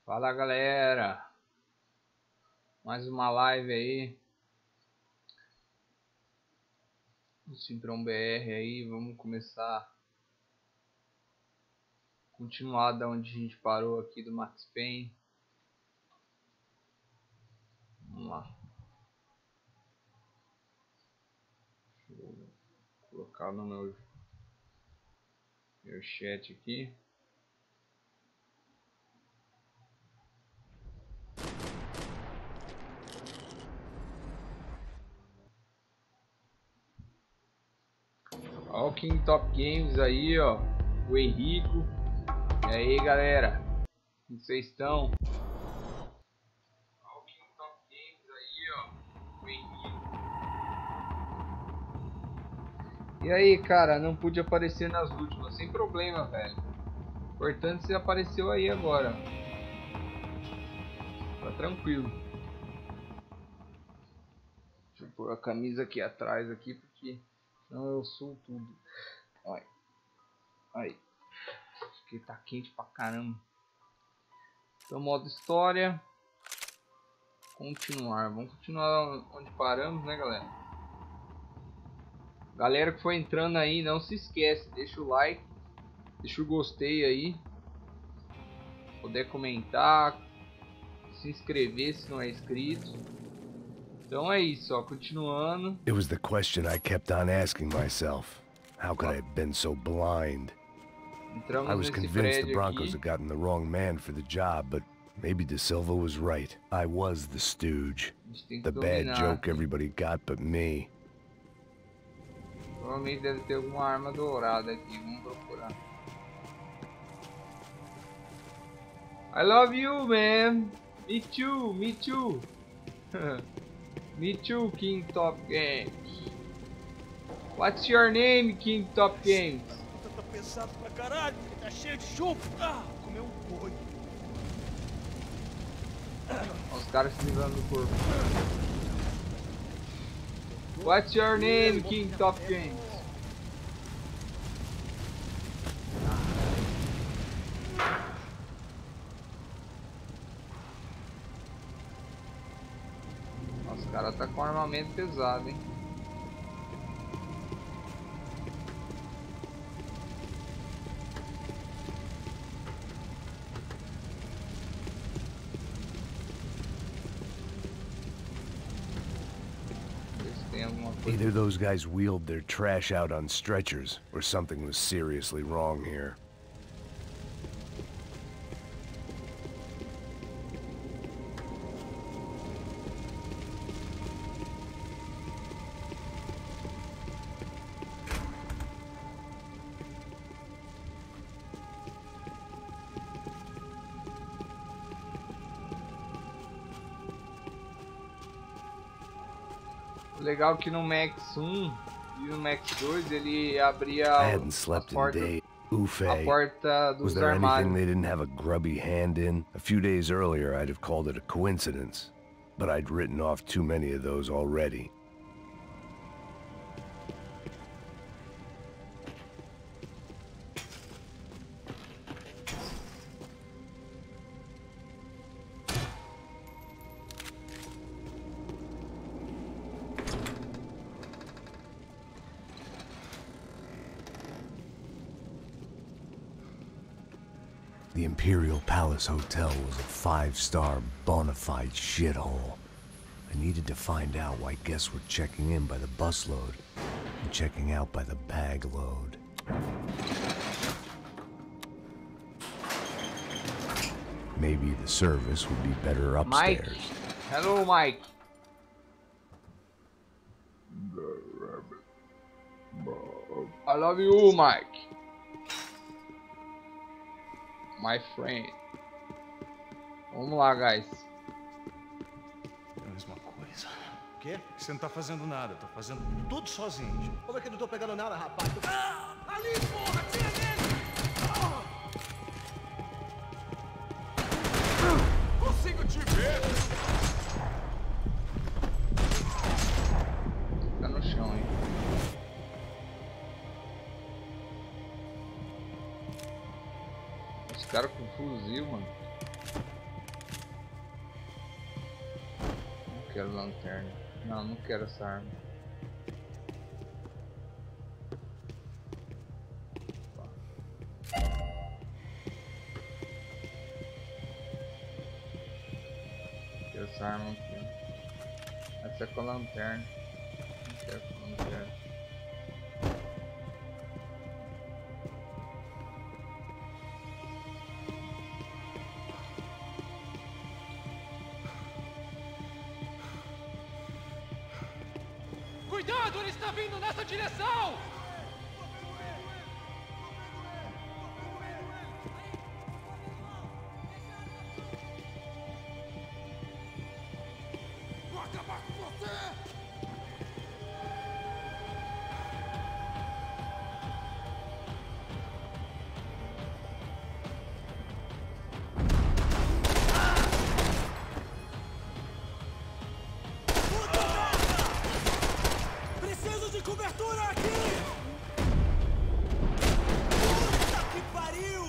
Fala galera, mais uma live aí do Simprão BR aí. Vamos começar, continuar da onde a gente parou aqui do Max Payne. Vamos lá, deixa eu colocar no meu chat aqui. Ó o King Top Games aí, ó, o Henrico. E aí galera, como vocês estão? Ó o King Top Games aí, ó, o Henrico. E aí cara, não pude aparecer nas últimas, sem problema, velho. Importante você apareceu aí agora. Tá tranquilo. Deixa eu pôr a camisa aqui atrás aqui, porque senão eu sou tudo. Olha. Aí. Porque tá quente pra caramba. Então, modo história. Continuar. Vamos continuar onde paramos, né, galera? Galera que foi entrando aí, não se esquece. Deixa o like. Deixa o gostei aí. Poder comentar. Se inscrever se não é inscrito. Então é isso, ó. Continuando. It was the question I kept on asking myself. How could I have been so blind? I was convinced the Broncos had gotten the wrong man for the job, but maybe De Silva was right. I was the stooge. The bad joke everybody got but me. Provavelmente deve ter alguma arma dourada aqui. Vamos procurar. I love you, man. Me too, me too. Me too, King Top Games. What's your name, King Top Games? Tá pesado pra caralho, tá cheio de chumbo. Comeu um boi. Os caras se livrando do corpo. What's your name, King Top Games? Os caras tá com armamento pesado, hein? Either those guys wheeled their trash out on stretchers, or something was seriously wrong here. Legal que no Max 1 e no Max 2 ele abria a porta dos Was there anything armários. they didn't have a grubby hand in? A few days earlier I'd have called it a coincidence, but I'd written off too many of those already. The Imperial Palace Hotel was a five-star bona fide shithole. I needed to find out why guests were checking in by the busload and checking out by the bag load. Maybe the service would be better upstairs. Mike. Hello, Mike. I love you, Mike. My friend. Vamos lá, guys. É a mesma coisa. O quê? Você não tá fazendo nada, tô fazendo tudo sozinho. Como é que eu não tô pegando nada, rapaz? Ali, porra! Tira nele! Consigo te ver! Tá no chão, hein? Os caras com fuzil, mano. quero lanterna. Não, não quero essa arma. Quero essa arma aqui. Essa é com a lanterna. Não quero com a lanterna. Cuidado, ele está vindo nessa direção! Vou acabar com você! Preciso de cobertura aqui! Puta que pariu!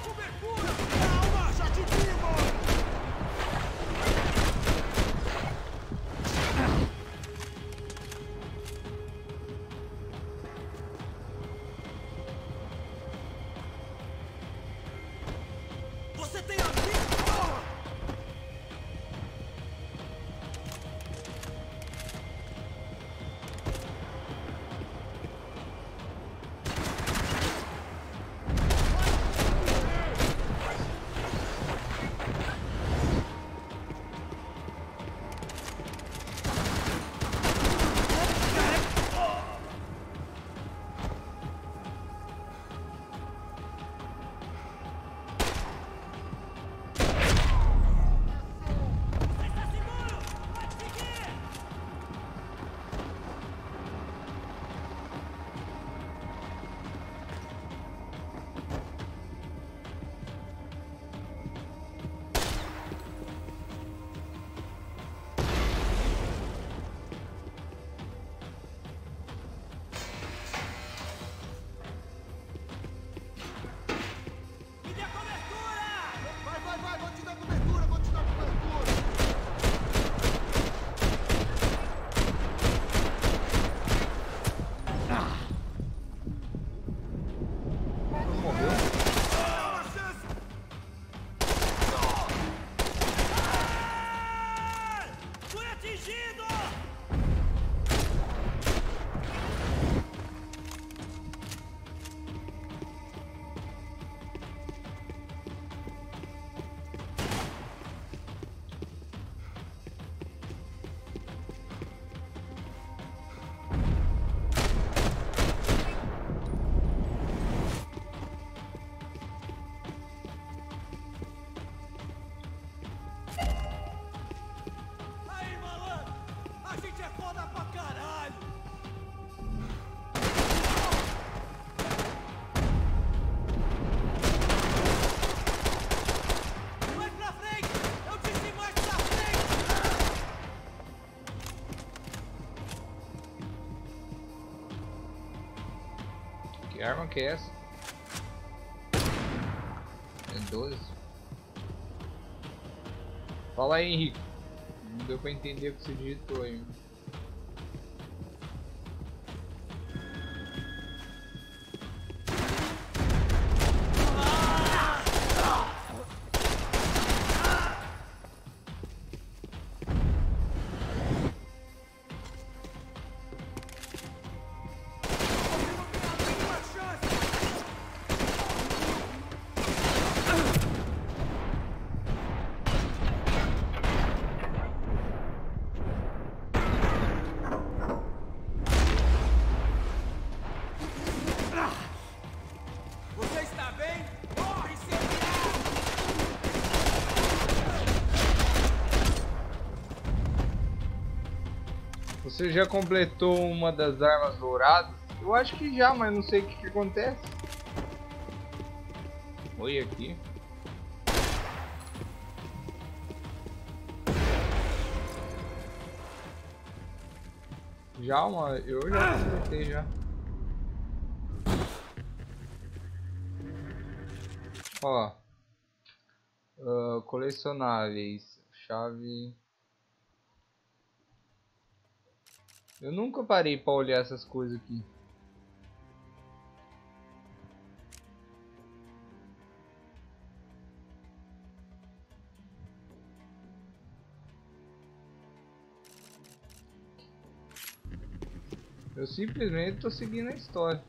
Cobertura! Calma, já te vimos! Você tem amigo? Que arma que é essa? É 12. Fala aí, Henrique. Não deu pra entender o que você digitou aí. Você já completou uma das armas douradas? Eu acho que já, mas não sei o que acontece. Oi aqui. Já eu já completei já. Ó. Colecionáveis. Chave. Eu nunca parei pra olhar essas coisas aqui. Eu simplesmente tô seguindo a história.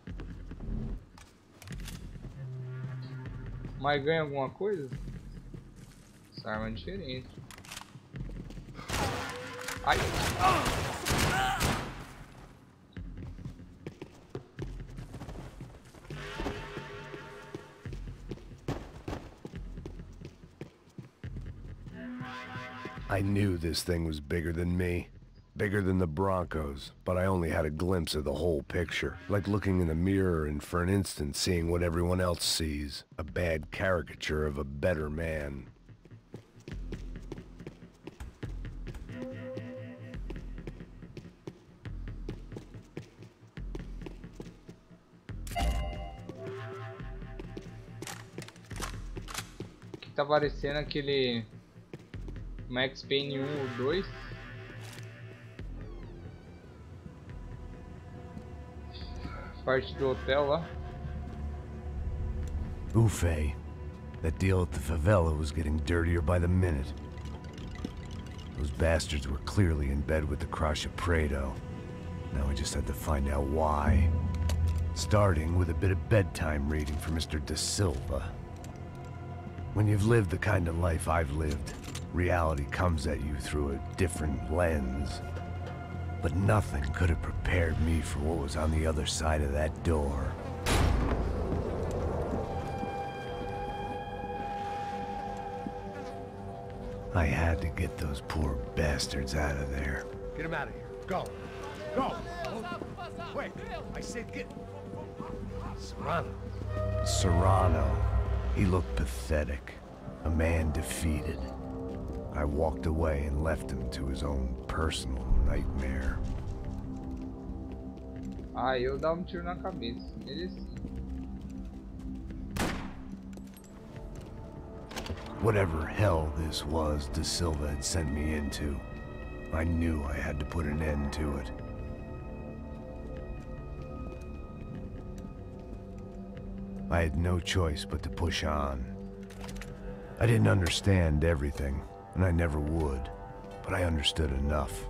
Mas ganha alguma coisa? Essa arma é diferente. Ai! I knew this thing was bigger than me. Bigger than the Broncos, but I only had a glimpse of the whole picture. Like looking in the mirror and for an instant seeing what everyone else sees. A bad caricature of a better man. Aqui tá aparecendo aquele Max Payne 1 ou 2. Parte do hotel lá. Ufe. That deal at the favela was getting dirtier by the minute. Those bastards were clearly in bed with the Crusher Prado. Now we just had to find out why. Starting with a bit of bedtime reading for Mr. Da Silva. When you've lived the kind of life I've lived, reality comes at you through a different lens. But nothing could have prepared me for what was on the other side of that door. I had to get those poor bastards out of there. Get him out of here. Go. Go. Wait. I said get... Serrano. Serrano. He looked pathetic. A man defeated. I walked away and left him to his own personal nightmare. Ah, eu dava tiro na cabeça. Mereci. Whatever hell this was Da Silva had sent me into, I knew I had to put an end to it. I had no choice but to push on. I didn't understand everything, and I never would, but I understood enough.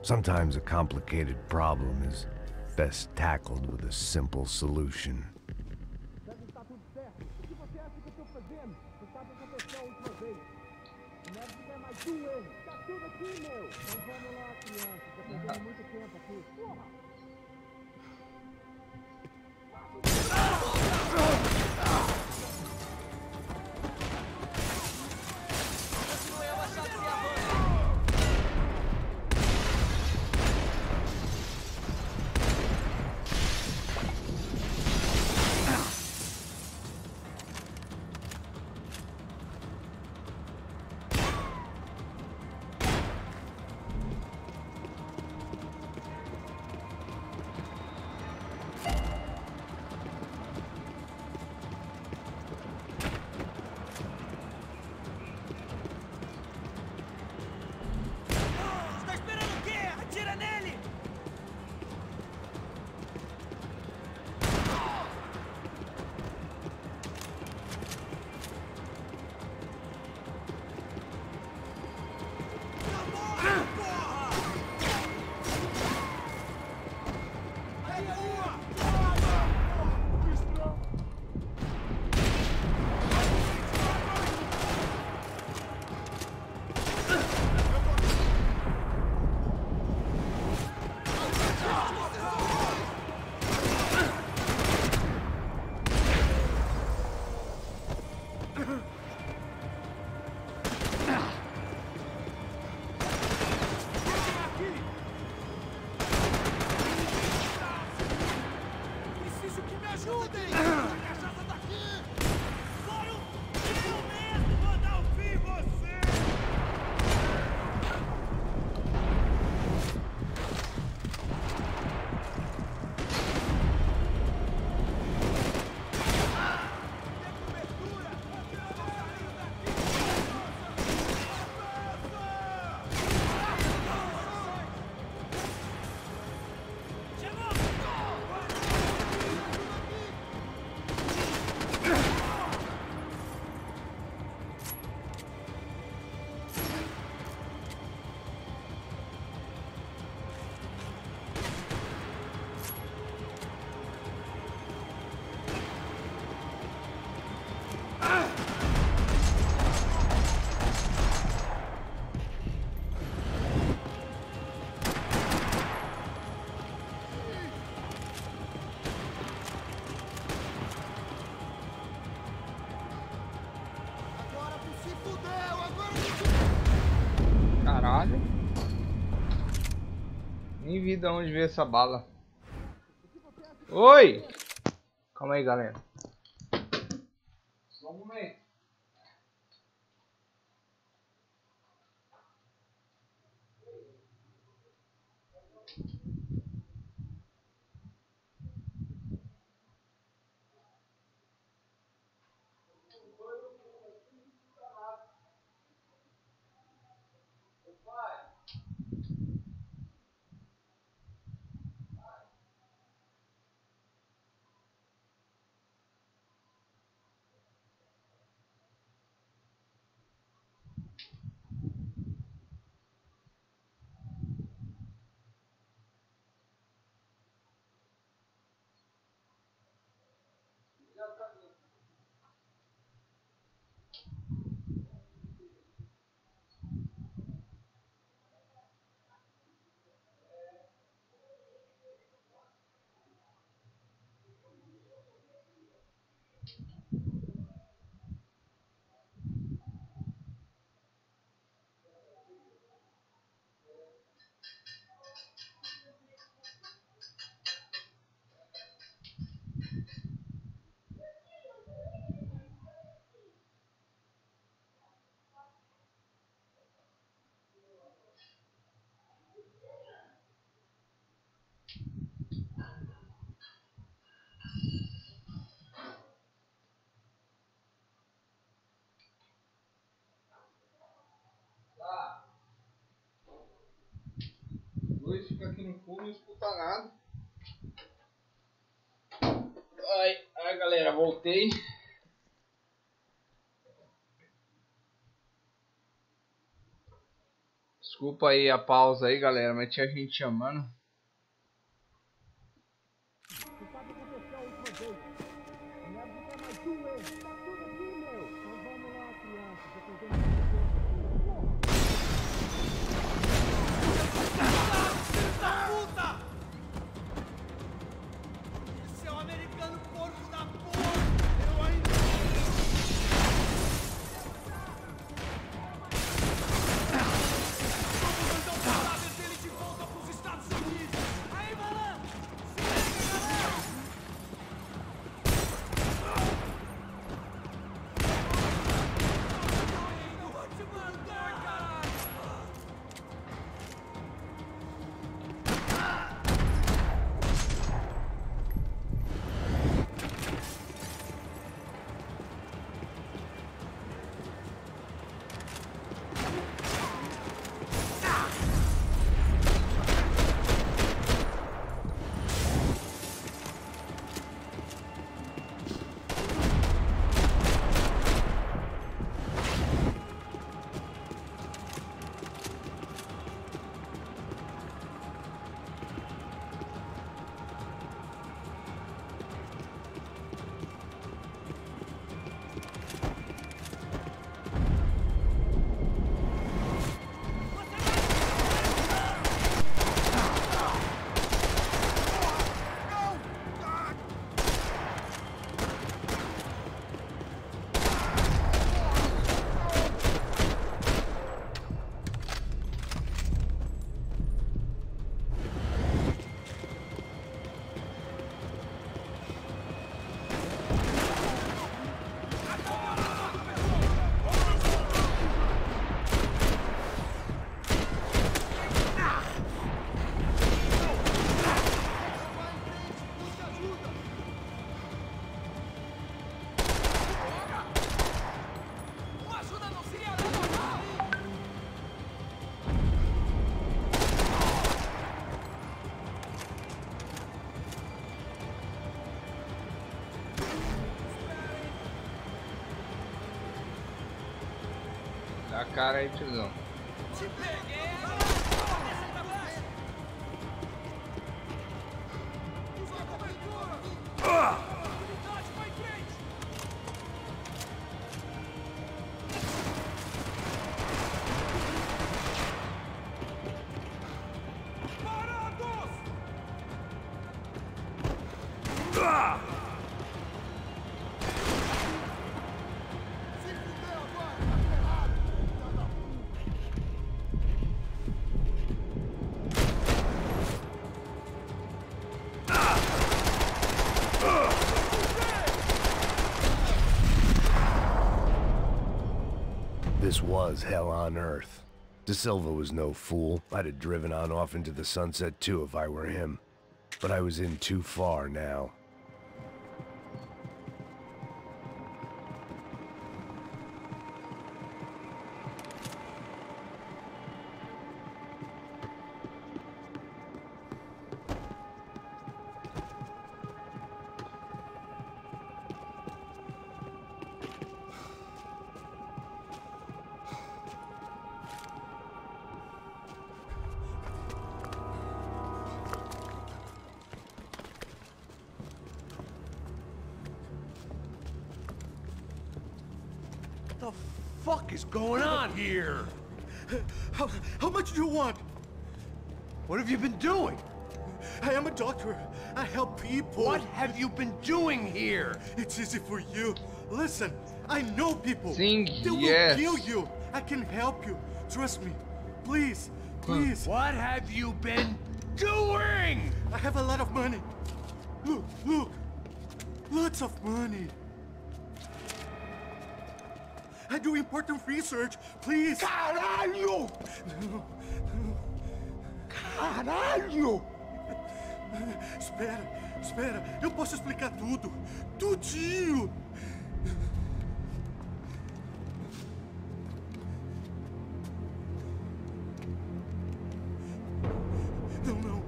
Sometimes a complicated problem is best tackled with a simple solution. Caralho. Nem vi de onde veio essa bala. Oi! Calma aí, galera. Só um momento. Dois fica aqui no fundo e não escuta nada. Ai, galera, voltei. Desculpa aí a pausa aí, galera, mas tinha gente chamando. Dá a cara aí, tiozão. Te peguei! Usa a cobertura! Unidade, vai em frente! Parados! Se fudeu agora, tá ferrado! This was hell on earth. De Silva was no fool. I'd have driven on off into the sunset too if I were him. But I was in too far now. What the fuck is going on here? How much do you want? What have you been doing? I am a doctor. I help people. What have you been doing here? It's easy for you. Listen, I know people. Sim, They will yes. kill you. I can help you. Trust me. Please, please. What have you been doing? I have a lot of money. Look, look. Lots of money. I do important research. Please. Caralho! Caralho! Espera, espera. Eu posso explicar tudo. Tudinho. Não, não.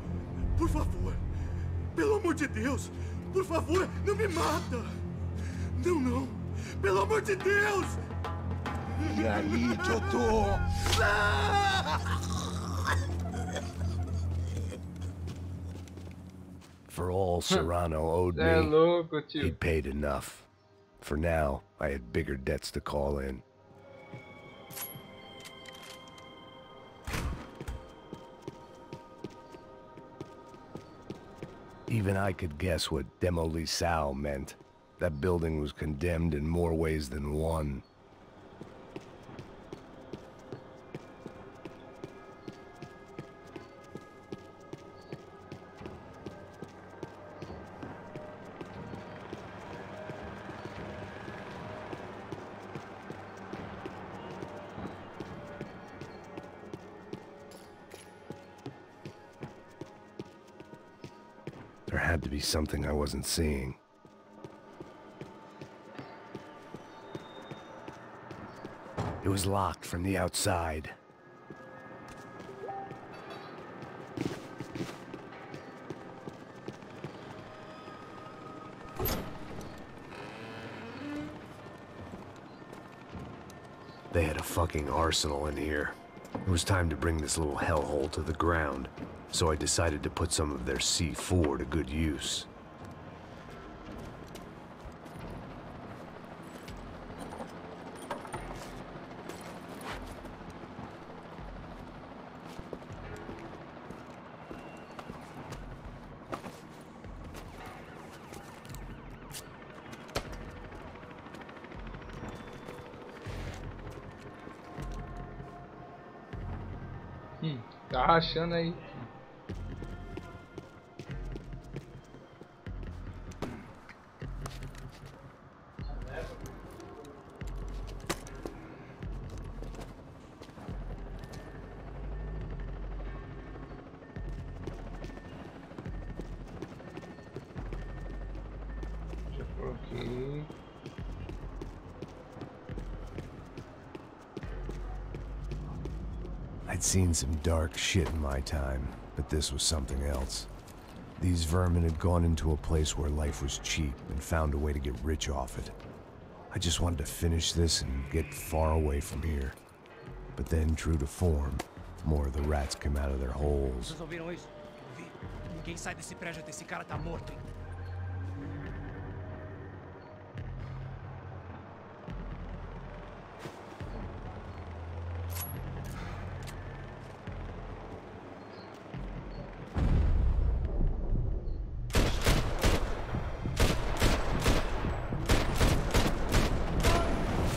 Por favor. Pelo amor de Deus. Por favor, não me mata. Não, não. Pelo amor de Deus. E aí, Totô? For all Serrano owed Cê é me, louco, tio. he'd paid enough. For now, I had bigger debts to call in. Even I could guess what demolissao meant. That building was condemned in more ways than one. There had to be something I wasn't seeing. It was locked from the outside. They had a fucking arsenal in here. It was time to bring this little hellhole to the ground, so I decided to put some of their C4 to good use. Tá rachando aí. Já coloquei. I'd seen some dark shit in my time, but this was something else. These vermin had gone into a place where life was cheap and found a way to get rich off it. I just wanted to finish this and get far away from here. But then, true to form, more of the rats came out of their holes. Vocês ouviram isso? Eu vi. Ninguém sai desse prédio até esse cara tá morto, hein?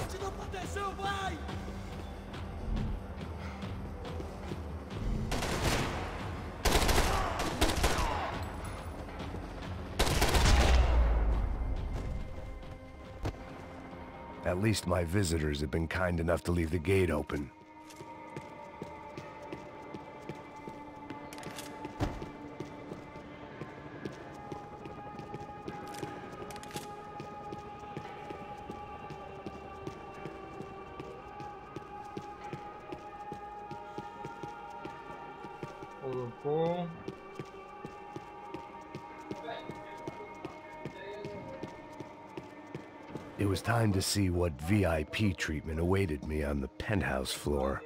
Se não protegeu, vai! At least my visitors have been kind enough to leave the gate open. Colocou. It was time to see what VIP treatment awaited me on the penthouse floor.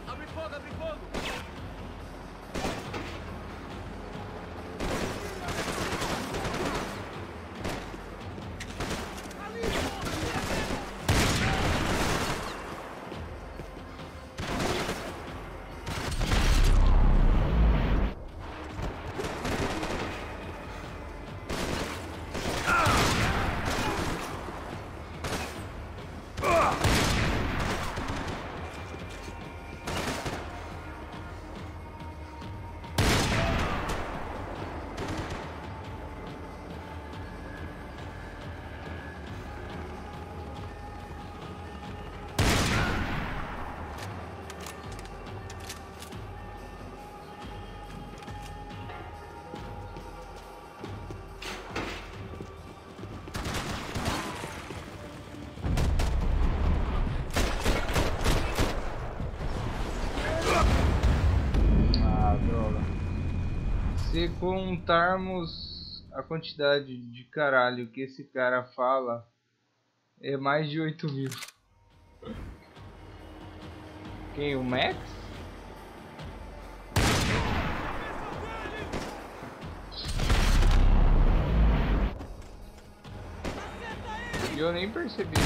Abre fogo, abre fogo! Se contarmos a quantidade de caralho que esse cara fala, é mais de 8.000. Quem? O Max? E eu nem percebi.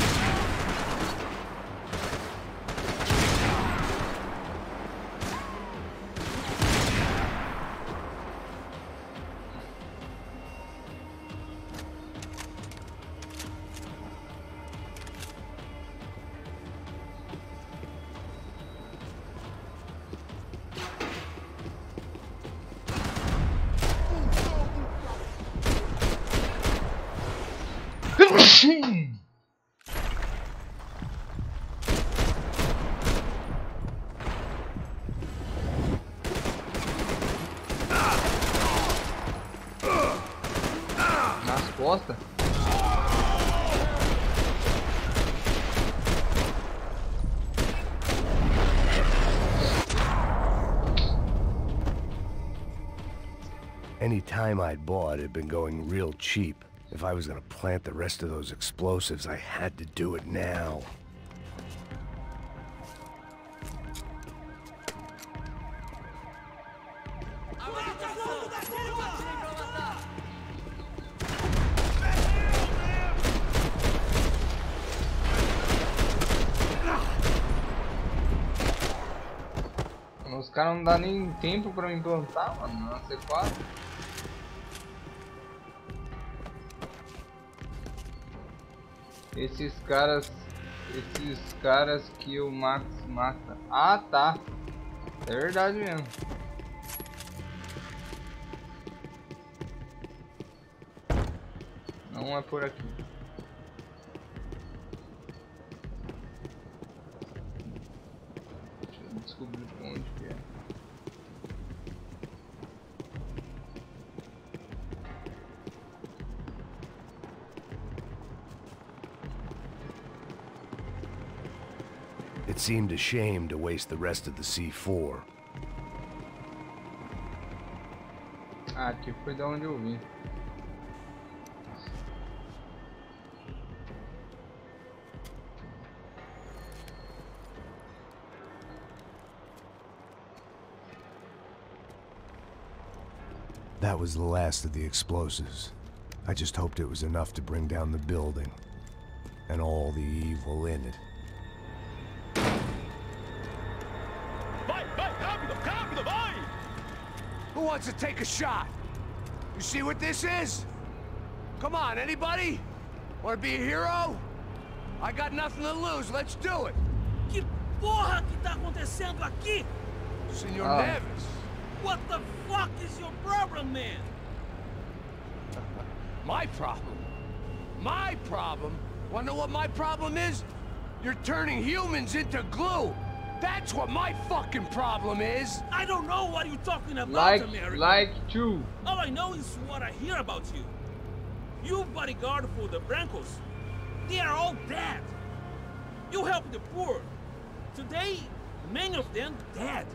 Nas costas. Any time I'd bought had been going real cheap. If I was gonna plant the rest of those explosives, I had to do it now. Os caras não dá nem tempo pra me implantar, mano, na C4. Esses caras que o Max mata. Ah, tá. É verdade mesmo. Não é por aqui. Deixa eu descobrir por onde que é. It seemed a shame to waste the rest of the C4. Ah, aqui foi da onde eu vim. That was the last of the explosives. I just hoped it was enough to bring down the building and all the evil in it. Who wants to take a shot? You see what this is? Come on, anybody? Want to be a hero? I got nothing to lose. Let's do it. Que porra que tá acontecendo aqui? Senor Neves. What the fuck is your problem, man? My problem? My problem? Wanna know what my problem is? You're turning humans into glue. That's what my fucking problem is. I don't know what you're talking about, America. Like you. All I know is what I hear about you. You bodyguard for the Brancos. They are all dead. You help the poor. Today, many of them dead.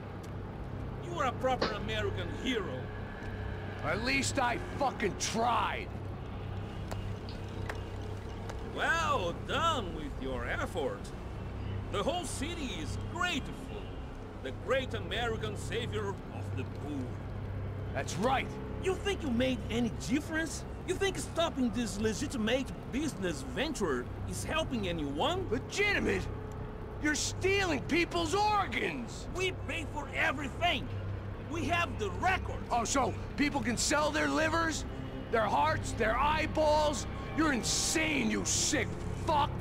You are a proper American hero. At least I fucking tried. Well done with your effort. The whole city is grateful. The great American savior of the poor. That's right. You think you made any difference? You think stopping this legitimate business venture is helping anyone? Legitimate? You're stealing people's organs! We pay for everything. We have the record. Oh, so people can sell their livers? Their hearts? Their eyeballs? You're insane, you sick fuck!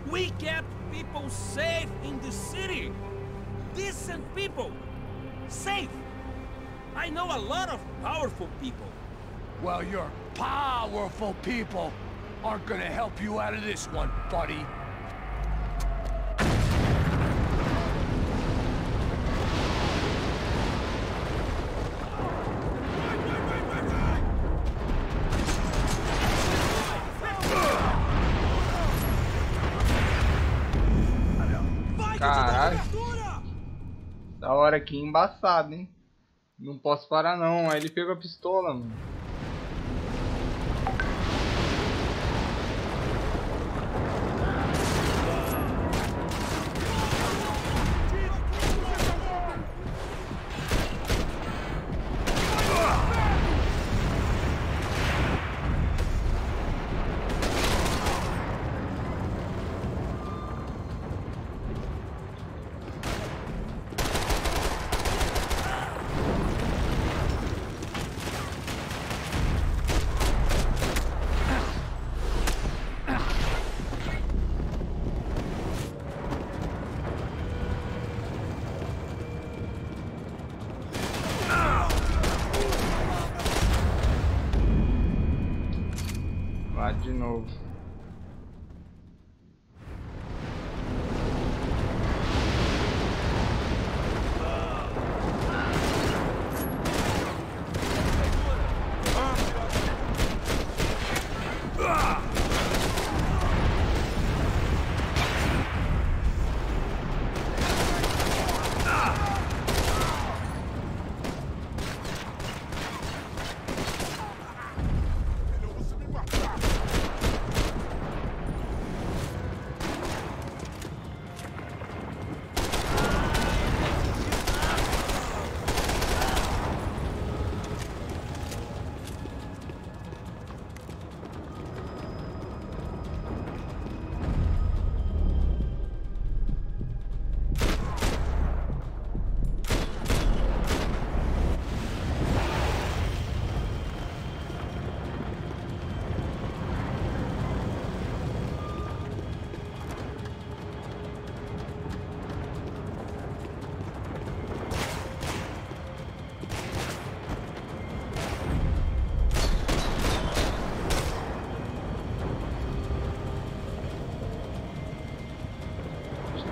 We kept people safe in the city. Decent people. Safe. I know a lot of powerful people. Well, your powerful people aren't gonna help you out of this one, buddy. Caralho. Da hora aqui, embaçado, hein? Não posso parar não. Aí ele pegou a pistola, mano. Lá de novo.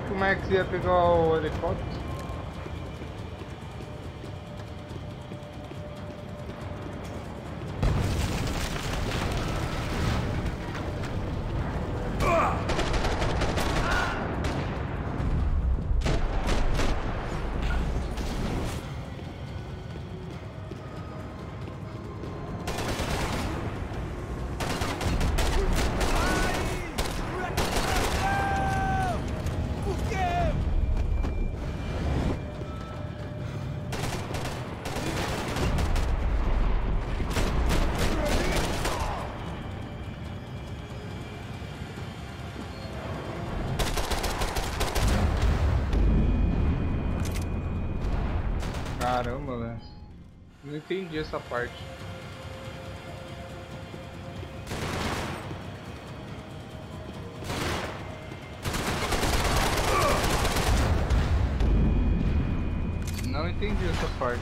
Como é que você ia pegar o helicóptero? Caramba, velho. Não entendi essa parte. entendi essa parte.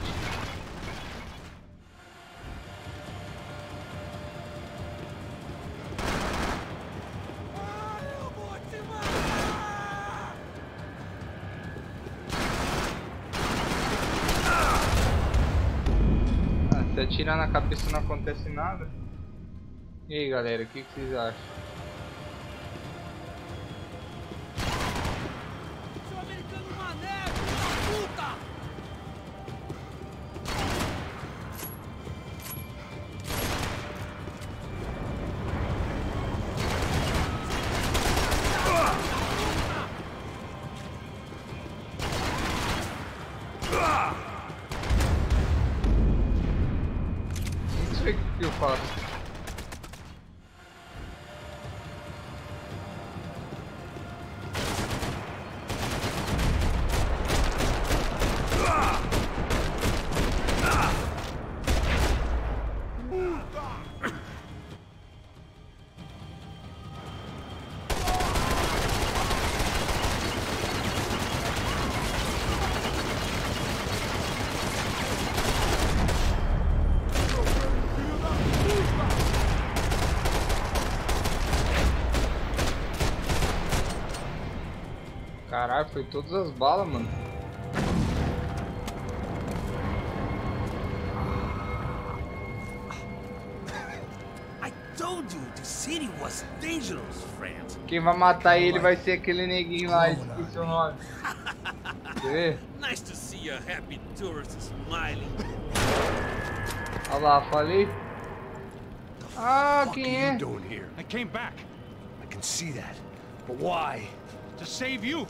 Se atirar na cabeça não acontece nada. E aí, galera, o que vocês acham? Seu americano mané, puta! Isso é que eu faço. Caralho, foi todas as balas, mano. I told you the city was dangerous, friend. Quem vai matar ele vai ser aquele neguinho lá, esqueci o nome. Quer ver? Nice to see a happy tourist smiling. Olha lá, falei. Ah, What quem are é? you doing here? I came back I can see that. But why? to save you.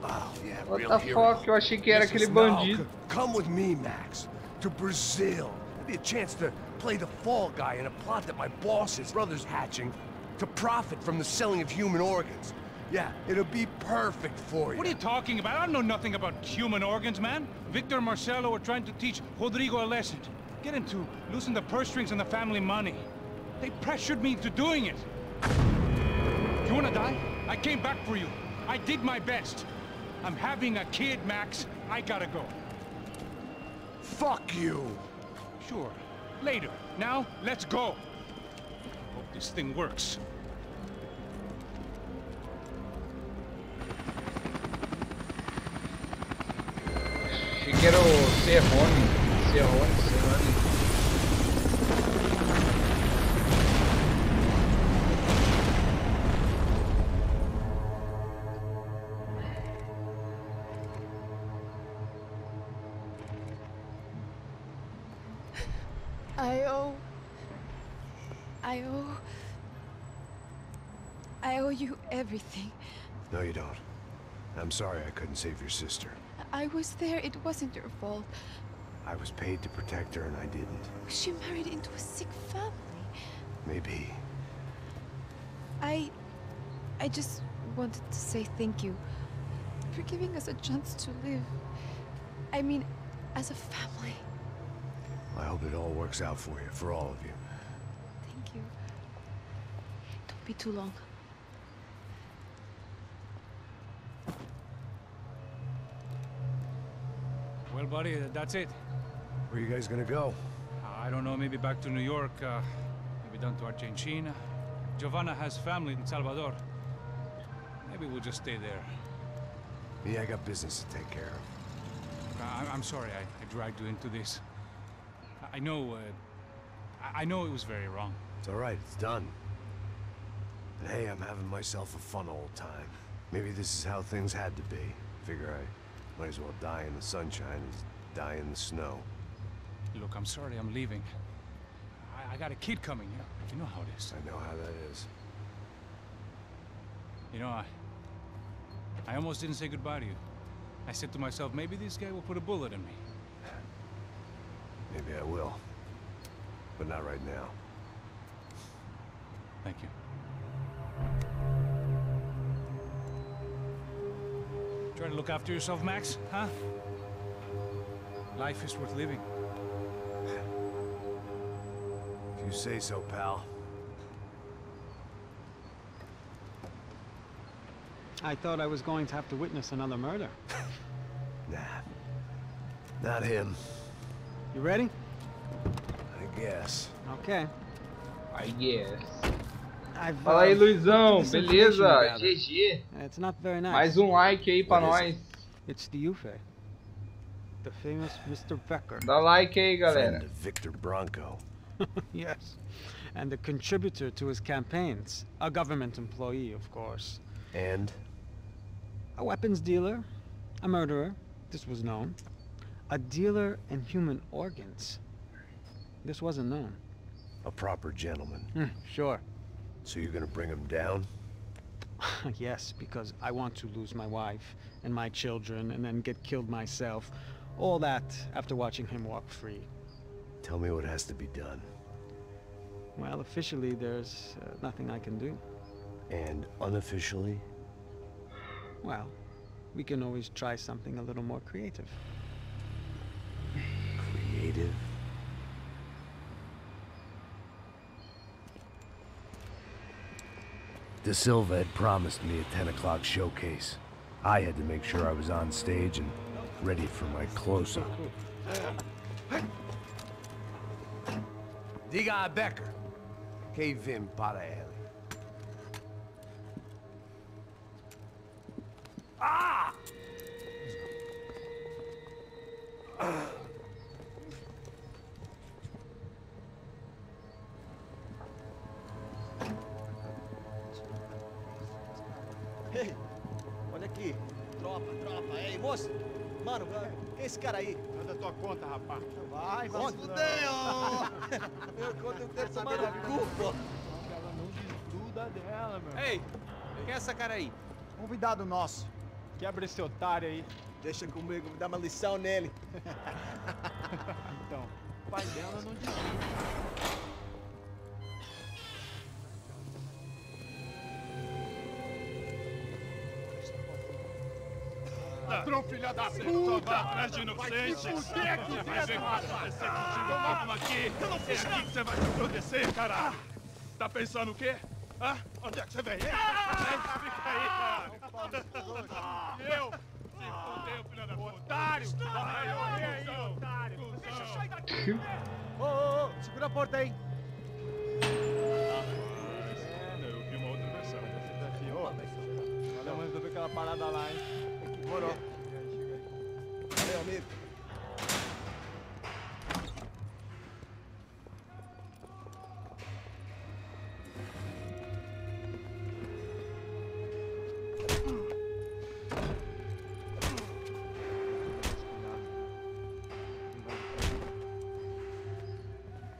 Oh, yeah, What real the hero. fuck? Eu achei que era aquele No, bandido. come with me, Max. To Brazil. It'd be a chance to play the fall guy in a plot that my boss's brother's hatching to profit from the selling of human organs. Yeah, it'll be perfect for you. What are you talking about? I know nothing about human organs, man. Victor and Marcelo were trying to teach Rodrigo a lesson. Get him to loosen the purse strings and the family money. They pressured me into doing it. You wanna die? I came back for you. I did my best. I'm having a kid, Max. I gotta go. Fuck you. Sure. Later. Now, let's go. Hope this thing works. Achei que era o Serrone. Serrone. I owe you everything. No, you don't. I'm sorry I couldn't save your sister. I was there, it wasn't your fault. I was paid to protect her and I didn't. She married into a sick family. Maybe. I just wanted to say thank you for giving us a chance to live. I mean, as a family. I hope it all works out for you, for all of you. Thank you. Don't be too long. Well, buddy, that's it. Where are you guys gonna go? I don't know, maybe back to New York, maybe down to Argentina. Giovanna has family in Salvador. Maybe we'll just stay there. Me, I got business to take care of. I'm sorry I dragged you into this. I know it was very wrong. It's all right, it's done. But hey, I'm having myself a fun old time. Maybe this is how things had to be. Figure I might as well die in the sunshine as die in the snow. Look, I'm sorry I'm leaving. I got a kid coming, you know how it is. I know how that is. You know, I almost didn't say goodbye to you. I said to myself, maybe this guy will put a bullet in me. Maybe I will. But not right now. Thank you. Try to look after yourself, Max, huh? Life is worth living. If you say so, pal. I thought I was going to have to witness another murder. Nah. Not him. You ready? I guess. Okay. I guess. I've, Fala aí, Luizão. this information Beleza? you gathered. GG. It's not very nice. Mais like aí pra nós. It's the UFE. The famous Mr. Becker. Dá like aí, galera. Friend of Victor Bronco. Yes. And a contributor to his campaigns. A government employee, of course. And? A weapons dealer. A murderer. This was known. A dealer in human organs. This wasn't known. A proper gentleman. Sure. So you're gonna bring him down? Yes, because I want to lose my wife and my children and then get killed myself. All that after watching him walk free. Tell me what has to be done. Well, officially there's nothing I can do. And unofficially? Well, we can always try something a little more creative. Creative? De Silva had promised me a 10 o'clock showcase. I had to make sure I was on stage and ready for my close-up. Diga a Becker. Que vim para ele. Ah! Ei, olha aqui. Tropa. Ei, moço. Mano, quem é esse cara aí? Manda tua conta, rapaz. Vai se fuder, ó. Meu conta eu quero saber da culpa. Ela não desgruda dela, meu. Ei, quem é essa cara aí? Convidado nosso. Quebra esse otário aí. Deixa comigo, me dá uma lição nele. Então, o pai dela não desgruda. Ladrão, filha da puta! Vai atrás de inocente! Vai ver o que vai acontecer contigo mesmo aqui! Eu não fiz aqui que você vai se proteger, caralho! Tá pensando o quê? Hã? Onde é que você vem? Fica aí, cara! Eu? Se fodeu, filha da puta! Otário! Vai, aí, otário! Deixa eu sair daqui! Ô, segura a porta aí! Eu vi uma outra versão. Olha, mas eu vi aquela parada lá, hein? Morou. Valeu, amigo.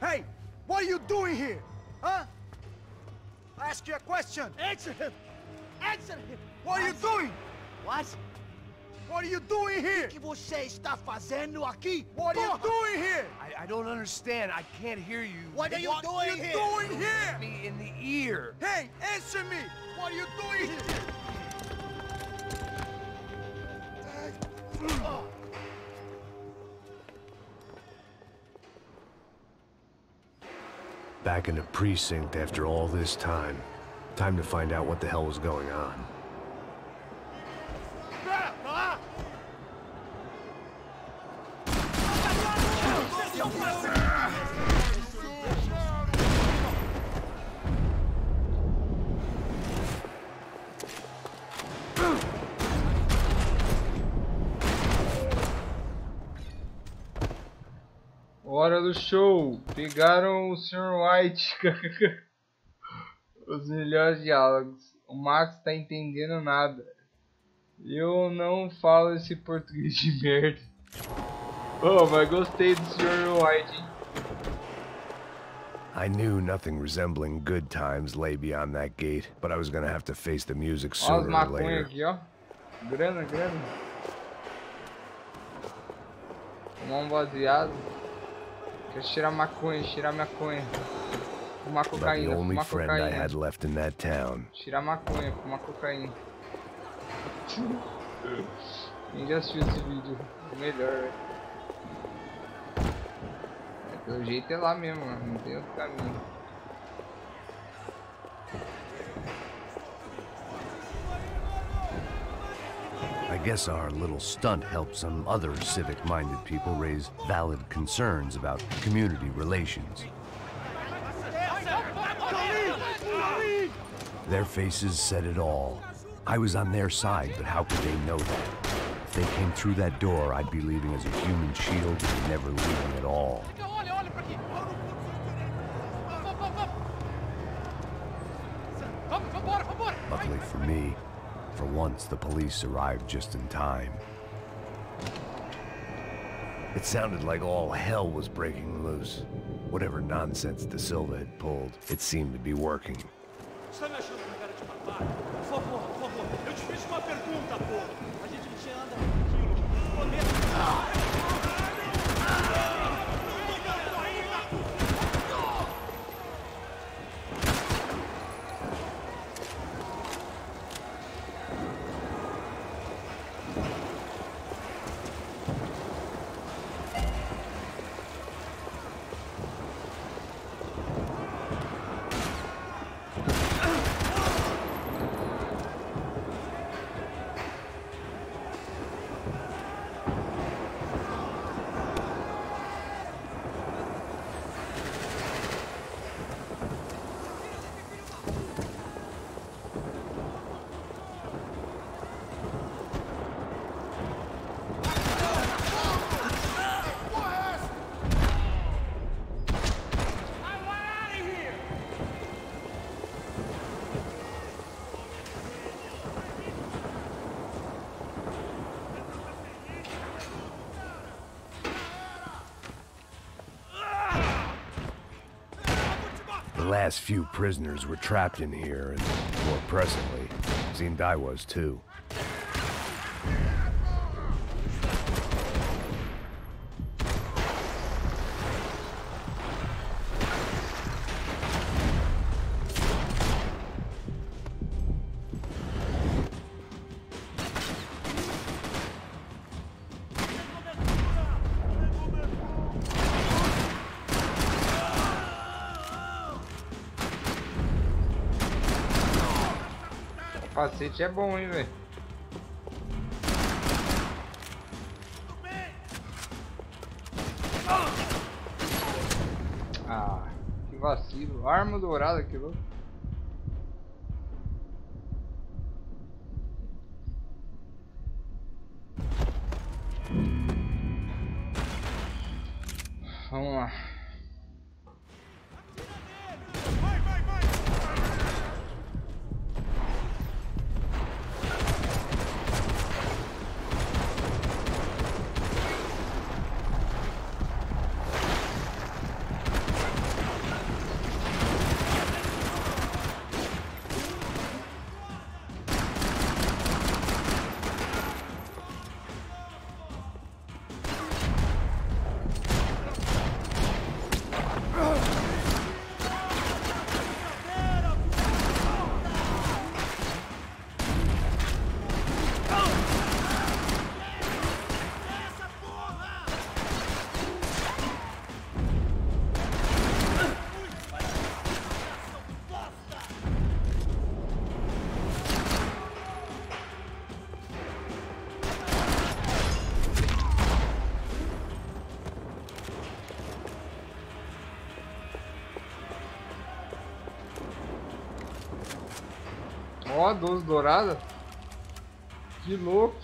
Hey! What are you doing here? Huh? I ask you a question. Answer him! Answer him! What are you doing? What? What are you doing here? O que você está fazendo aqui? What are you doing here? I don't understand. I can't hear you. What are you doing here? Doing here? Me in the ear. Hey, answer me! What are you doing here? Back in the precinct after all this time. Time to find out what the hell was going on. Hora do show. Pegaram o Sr. White. Os melhores diálogos. O Max tá entendendo nada. Eu não falo esse português de merda. Oh, mas gostei do Sr. White, hein? I knew nothing resembling good times lay beyond that gate, but I was gonna have to face the music Ó as sooner or maconha later. aqui, ó. Grana. Tomar um baseado. Quero cheirar maconha. Fumar About the cocaína, only fumar friend I cocaína. had left in that town. Cheirar maconha, fumar cocaína. Quem já assistiu esse vídeo? O melhor, velho. Pelo jeito é lá mesmo, mano. Não tem outro caminho. I guess our little stunt helped some other civic-minded people raise valid concerns about community relations. Their faces said it all. I was on their side, but how could they know that? If they came through that door, I'd be leaving as a human shield and never leaving at all. Luckily for me, for once the police arrived just in time. It sounded like all hell was breaking loose. Whatever nonsense De Silva had pulled, it seemed to be working. Está me achando com cara de barbárie? Por favor, por favor. Eu te fiz uma pergunta, pô. A gente não tinha nada com aquilo. The last few prisoners were trapped in here, and more presently, seemed I was too. Capacete é bom, hein, velho. Ah, que vacilo. Arma dourada, que louco. Vamos lá. Ó, 12 dourada. Que louco.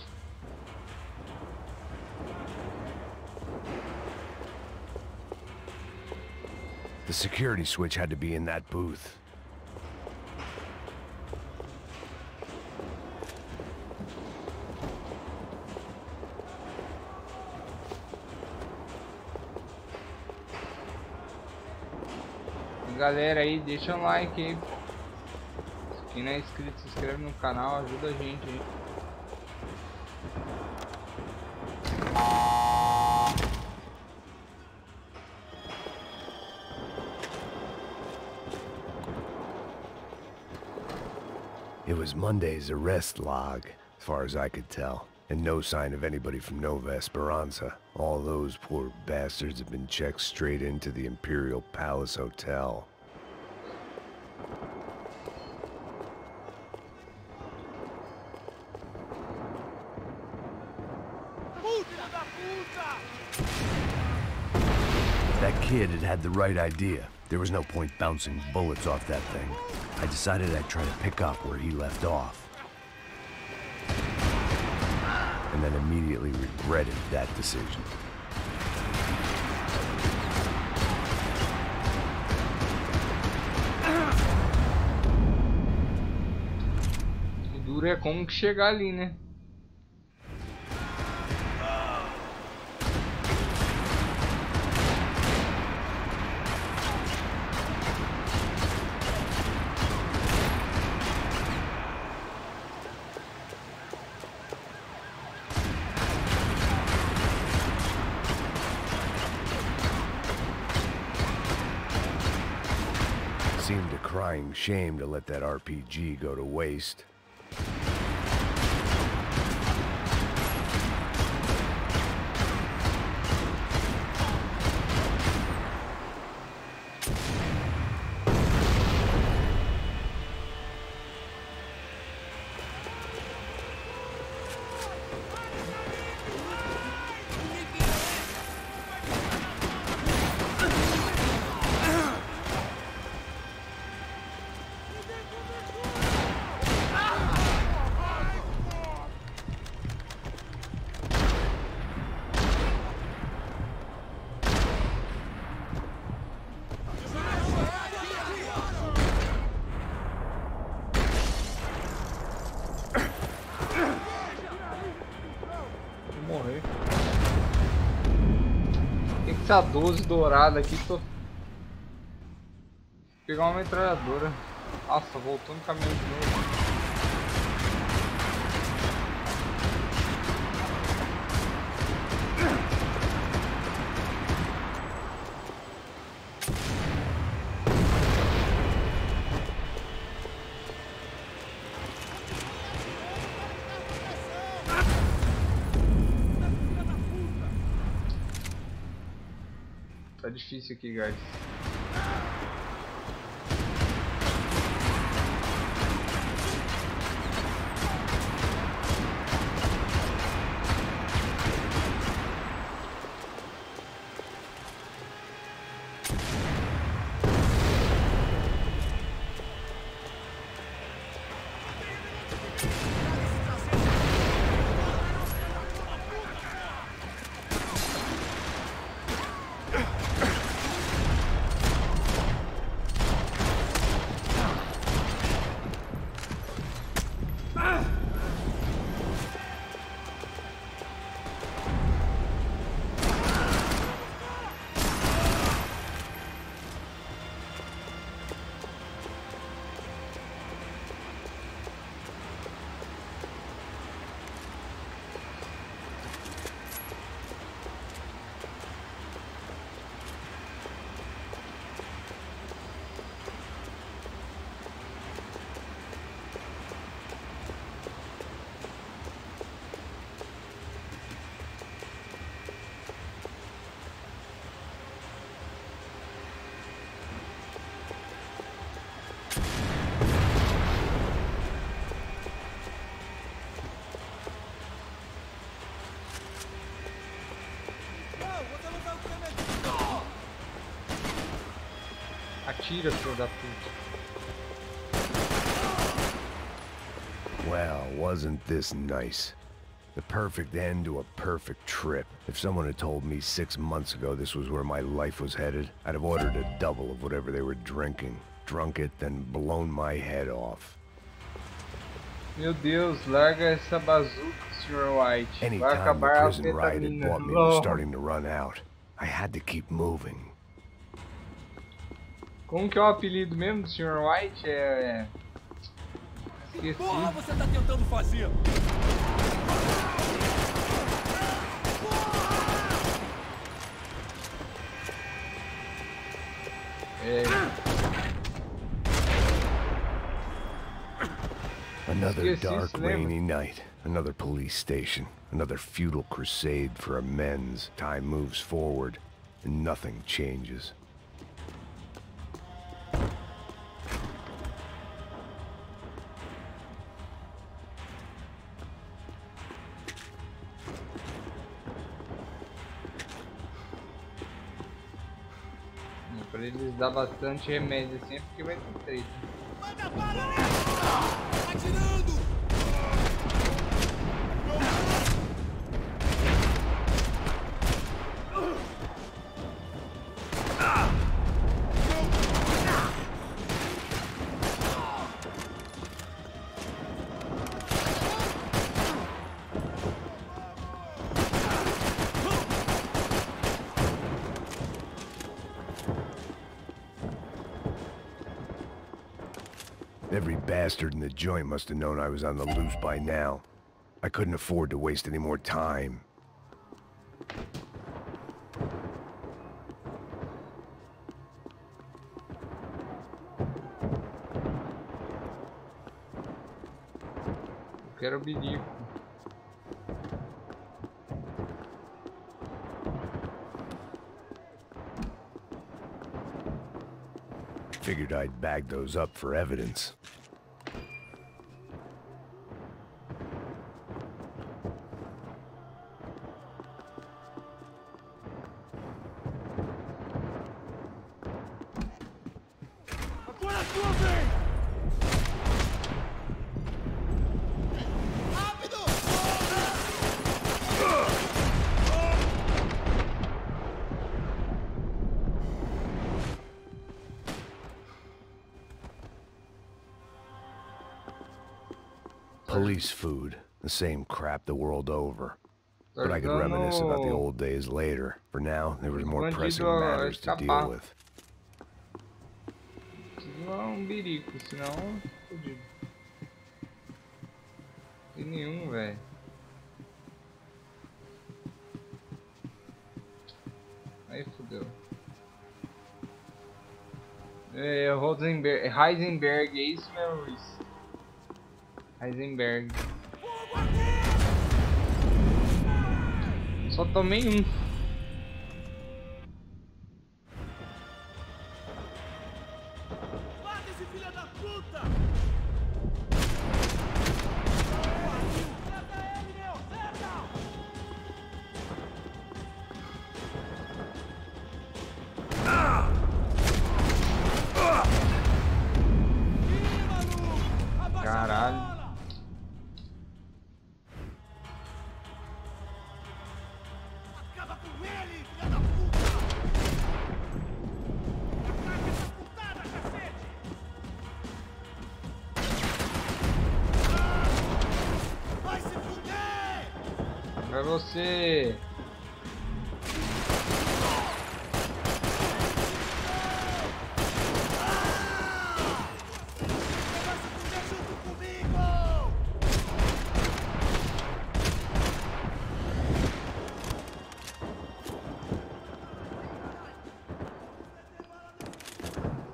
The security switch had to be in that booth. Galera aí, deixa um like aí. Quem não é inscrito, se inscreve no canal, ajuda a gente aí. It was Monday's arrest log, as far as I could tell, and no sign of anybody from Nova Esperanza. All those poor bastards have been checked straight into the Imperial Palace Hotel. That kid had the right idea. There was no point bouncing bullets off that thing. I decided I'd try to pick up where he left off. And then immediately regretted that decision. O duro é como que chegar ali, né? Seemed a crying shame to let that RPG go to waste. Morrer. Tem que estar 12 dourado aqui. Tô... Vou pegar uma metralhadora. Nossa, voltou no caminho de novo. Tá difícil aqui, guys. Atira, filho da puta. Well, wasn't this nice? The perfect end to a perfect trip. If someone had told me 6 months ago this was where my life was headed, I'd have ordered a double of whatever they were drinking. Drunk it, then blown my head off. Meu Deus, larga essa bazuca, Sr. White. Vai Anytime the acabar a prison riot had bought me was vitamina. starting to run out. I had to keep moving. Como que é o apelido mesmo do Sr. White? Esqueci. Porra, você tá tentando fazer? Another dark, rainy night. Another police station. Another futile crusade for amends. Time moves forward, and nothing changes. Por eles dar bastante remédio assim é porque vai ter treta. Manda bala, né? Atirando! Every bastard in the joint must have known I was on the loose by now. I couldn't afford to waste any more time. Eu quero o bilico. Figured I'd bag those up for evidence. Agora a sua vez! Rápido! Police food. The same crap the world over. But I could reminisce about the old days later. For now, there was more pressing matters to deal with. Preciso birico, senão fodido. Tem nenhum, velho. Aí fodeu. É, Heisenberg, é isso mesmo, Luiz. Heisenberg. Só tomei um. Mata esse filho da puta! Mata ele, meu! Certa! Ih, maluco! Abaixa a Caralho. bola! Acaba com ele, filha da puta! Ataca essa putada, cacete! Vai se fuder! Vai você. Você vai se fuder junto comigo!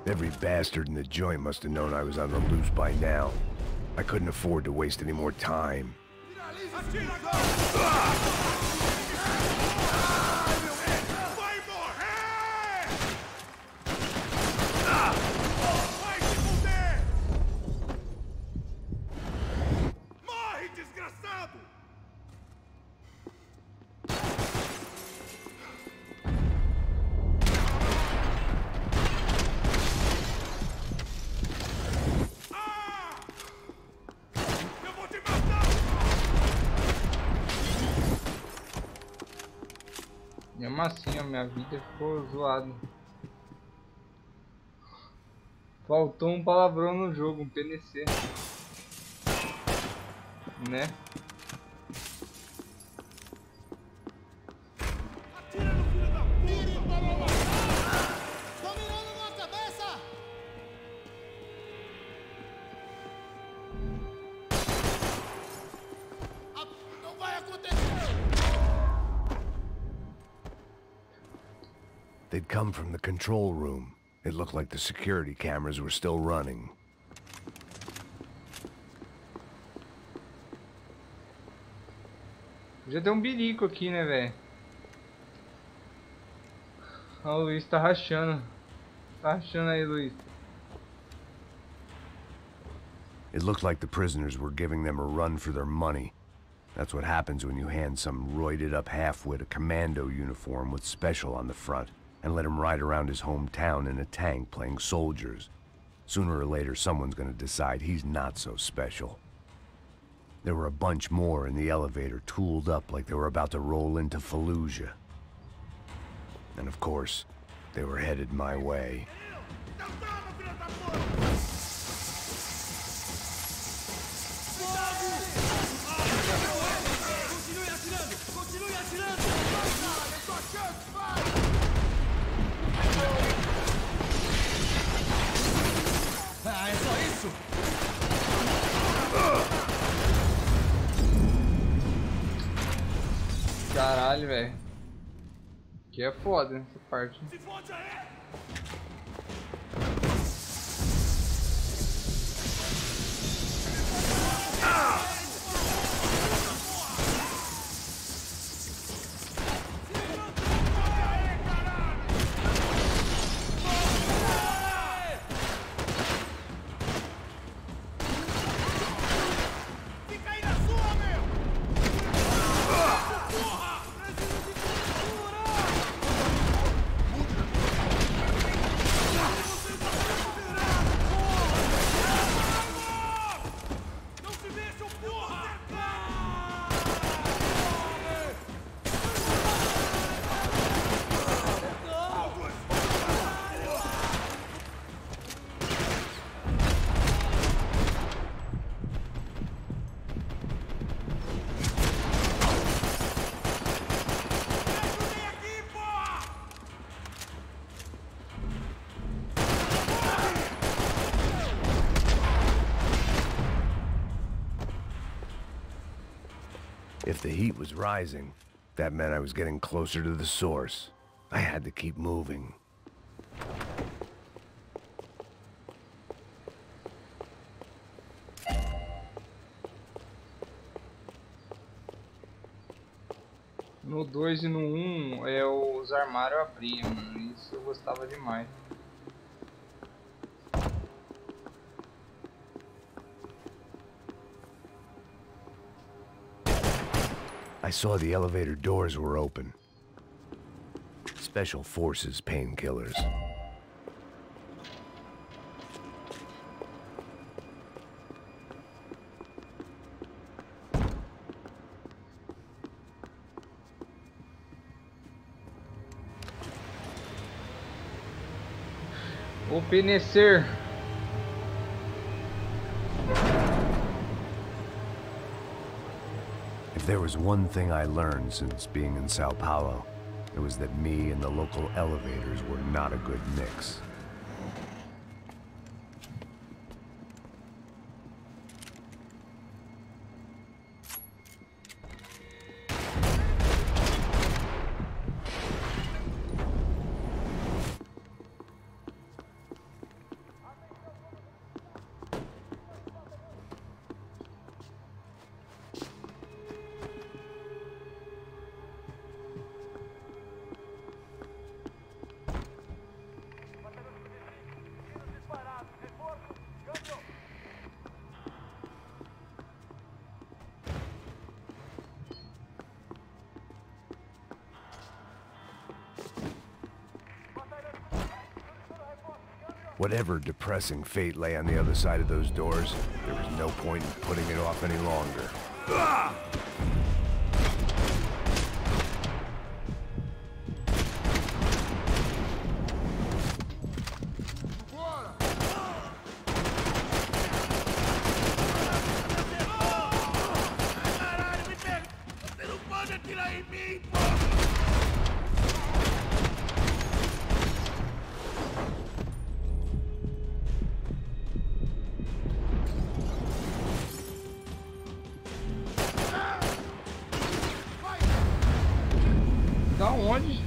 Every bastard in the joint must have known I was on the loose by now. I couldn't afford to waste any more time. Atira agora! Vai morrer! Vai se fuder! Morre, desgraçado! Eu vou te matar! Mesmo assim, a minha vida ficou zoada. Faltou um palavrão no jogo, um PNC. Né? Atira no filho da puta! Tô mirando na cabeça! Não vai acontecer! They'd come from the control room. It looked like the security cameras were still running. Já tem um birico aqui, né, velho? Ó, o Luiz tá rachando. Tá rachando aí, Luiz. It looked like the prisoners were giving them a run for their money. That's what happens when you hand some roided up halfwit a commando uniform with special on the front. and let him ride around his hometown in a tank playing soldiers. Sooner or later, someone's gonna decide he's not so special. There were a bunch more in the elevator, tooled up like they were about to roll into Fallujah. And of course, they were headed my way. Ah, é só isso? Caralho, velho. Que é foda essa parte. If the heat was rising, that meant I was getting closer to the source. I had to keep moving. No 2 e no 1, os armários abriam, mano. Isso eu gostava demais. I saw the elevator doors were open. Special Forces painkillers. O penecer. If there was one thing I learned since being in Sao Paulo, it was that me and the local elevators were not a good mix. Whatever depressing fate lay on the other side of those doors, there was no point in putting it off any longer. Da onde?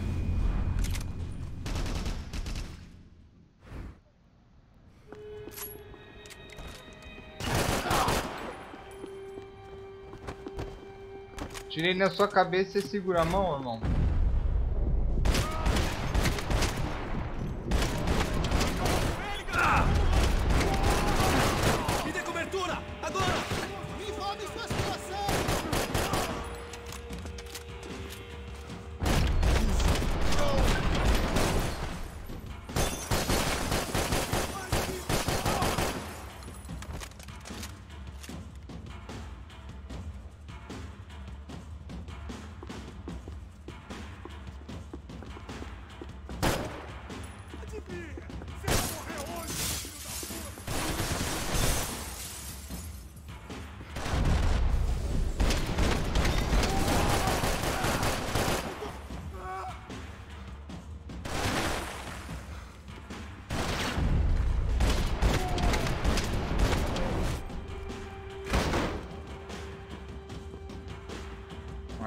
Tirei na sua cabeça e você segura a mão, irmão. Me dê cobertura! Agora! Informe sua situação!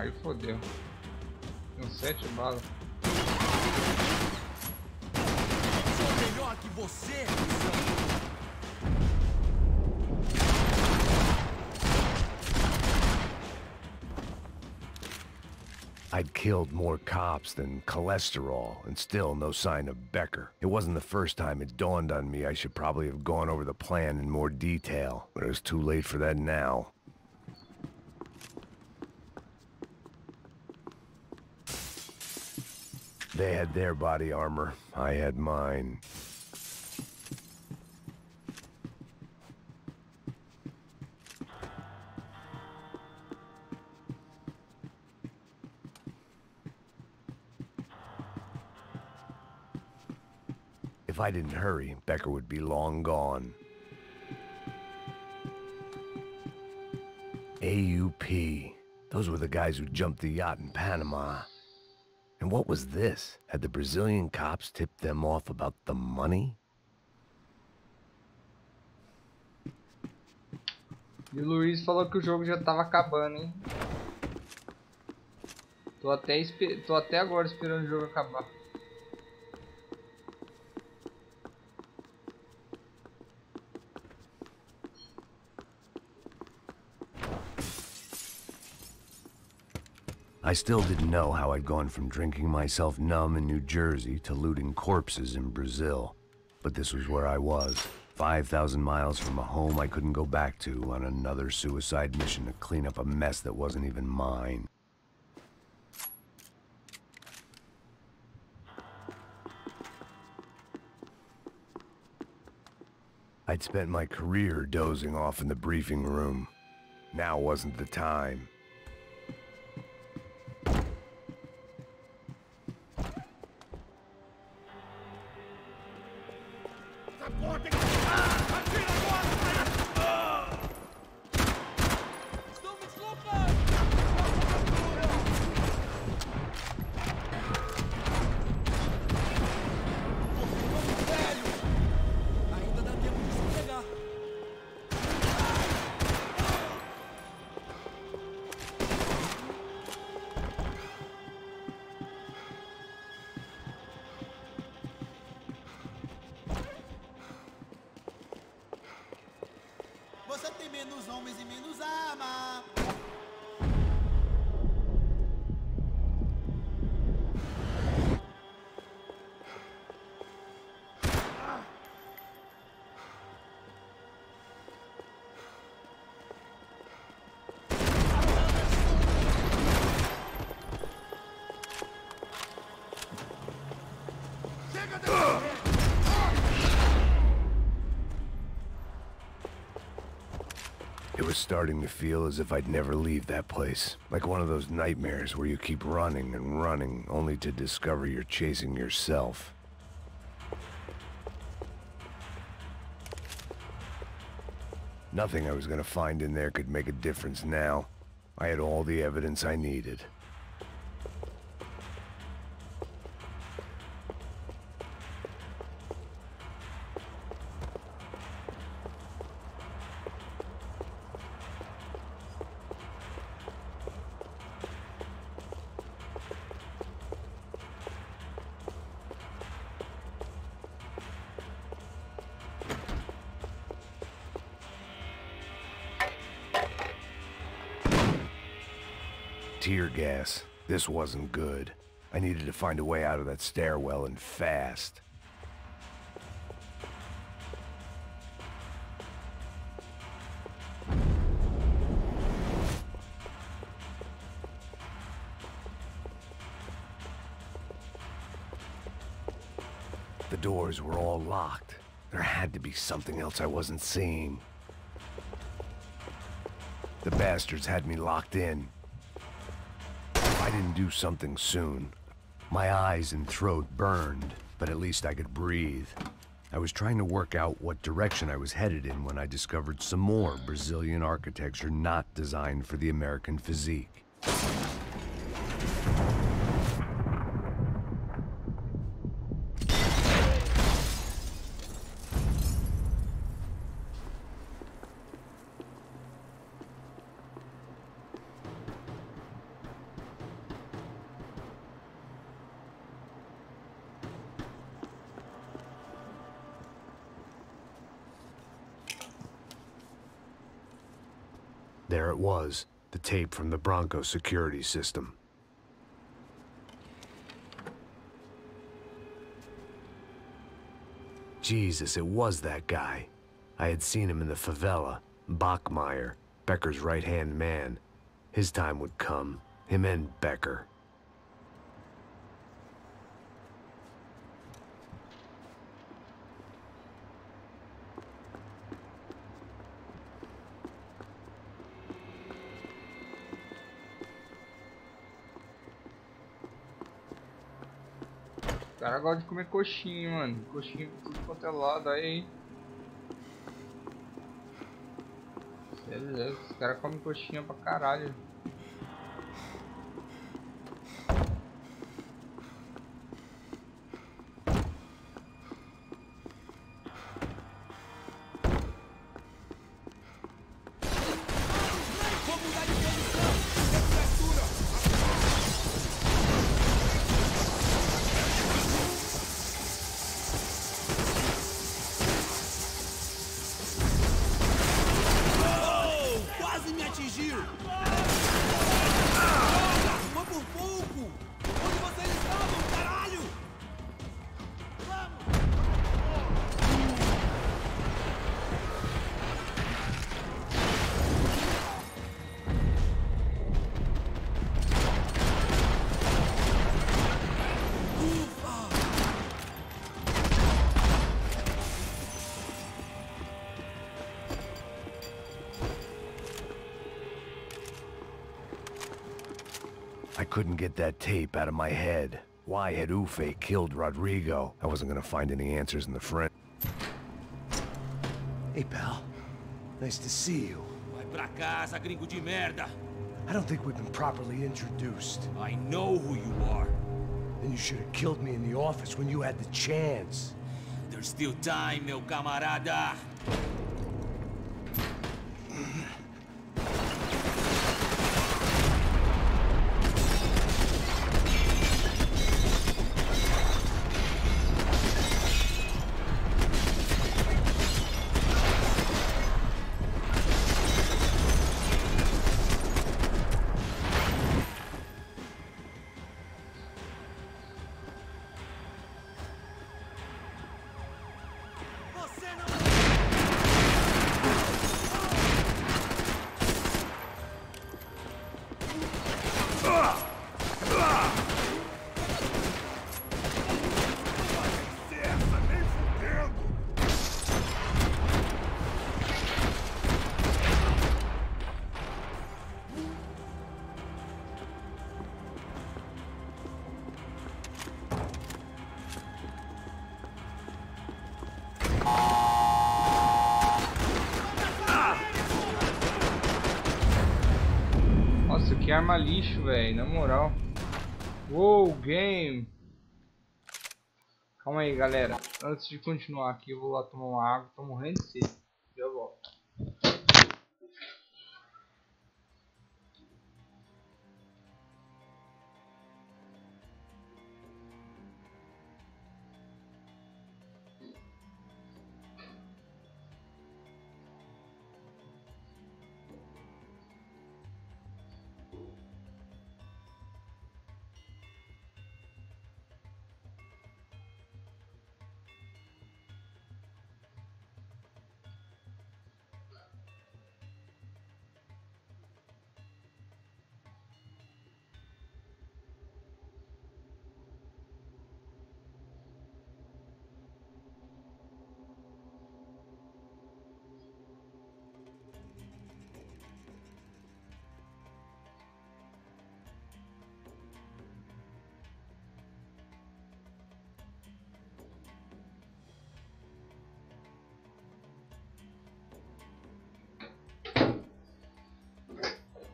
Aí fodeu. Tem 7 balas. Sou melhor que você, I'd killed more cops than cholesterol, and still no sign of Becker. It wasn't the first time it dawned on me I should probably have gone over the plan in more detail, but it was too late for that now. They had their body armor, I had mine. If I didn't hurry, Becker would be long gone. AUP. Those were the guys who jumped the yacht in Panama. And what was this? Had the Brazilian cops tipped them off about the money? E o Luiz falou que o jogo já tava acabando, hein? Tô até agora esperando o jogo acabar. I still didn't know how I'd gone from drinking myself numb in New Jersey to looting corpses in Brazil. But this was where I was, 5,000 miles from a home I couldn't go back to on another suicide mission to clean up a mess that wasn't even mine. I'd spent my career dozing off in the briefing room. Now wasn't the time. Você tem menos homens e menos arma. It was starting to feel as if I'd never leave that place. Like one of those nightmares where you keep running and running, only to discover you're chasing yourself. Nothing I was gonna find in there could make a difference now. I had all the evidence I needed. Tear gas. This wasn't good. I needed to find a way out of that stairwell and fast. The doors were all locked. There had to be something else I wasn't seeing. The bastards had me locked in. I didn't do something soon. My eyes and throat burned, but at least I could breathe. I was trying to work out what direction I was headed in when I discovered some more Brazilian architecture not designed for the American physique. There it was, the tape from the Bronco security system. Jesus, it was that guy. I had seen him in the favela. Bachmeyer, Becker's right-hand man. His time would come. Him and Becker. O cara gosta de comer coxinha, mano. Coxinha por tudo quanto é lado, aí. Beleza, esse cara come coxinha pra caralho. I couldn't get that tape out of my head. Why had Ufe killed Rodrigo? I wasn't gonna find any answers in the front. Hey, pal. Nice to see you. Vai pra casa, gringo de merda. I don't think we've been properly introduced. I know who you are. Then you should have killed me in the office when you had the chance. There's still time, meu camarada. Nossa, que arma lixo, velho, na moral. Uou, game. Calma aí, galera. Antes de continuar aqui, eu vou lá tomar uma água. Tô morrendo de sede. Já volto.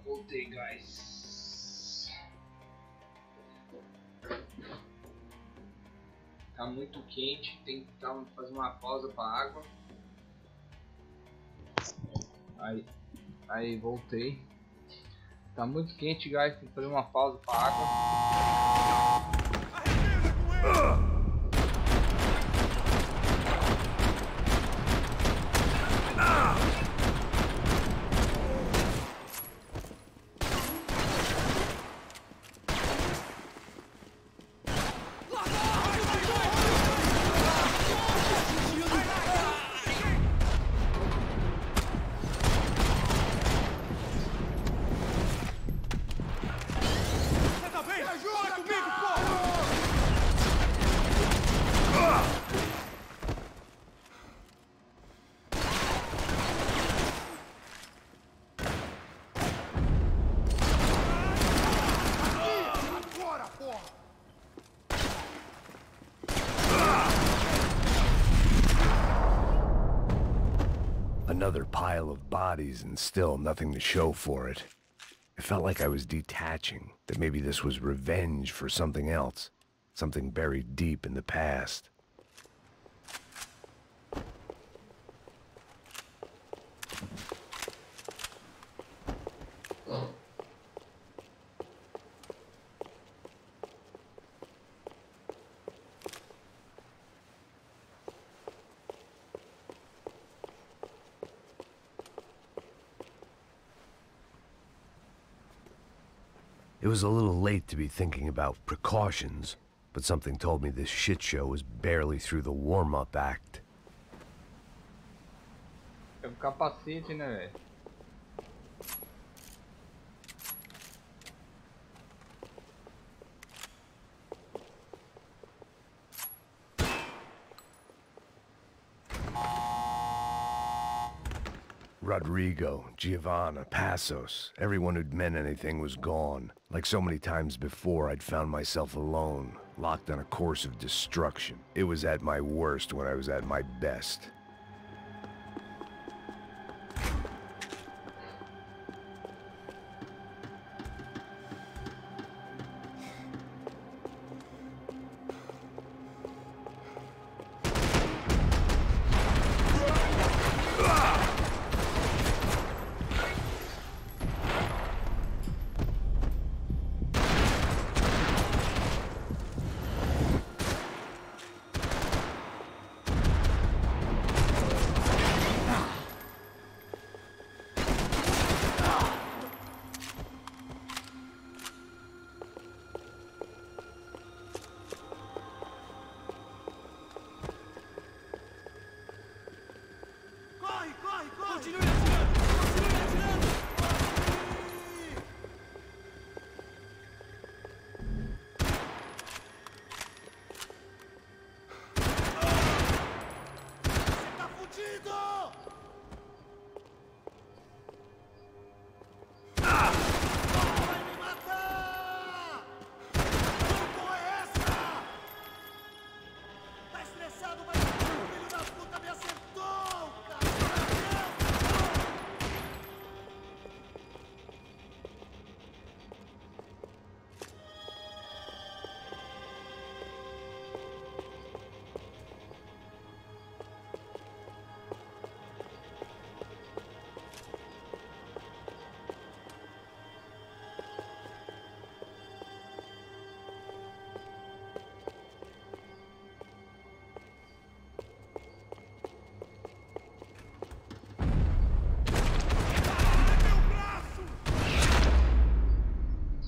Voltei, guys. Tá muito quente, tem que fazer uma pausa para água. Aí voltei. Tá muito quente, guys, tem que fazer uma pausa para água. Another pile of bodies and still nothing to show for it. It felt like I was detaching, that maybe this was revenge for something else, something buried deep in the past. It was a little late to be thinking about precautions, but something told me this shit show was barely through the warm-up act. É um capacete, né, velho? Rodrigo, Giovanna, Passos, everyone who'd meant anything was gone. Like so many times before, I'd found myself alone, locked on a course of destruction. It was at my worst when I was at my best.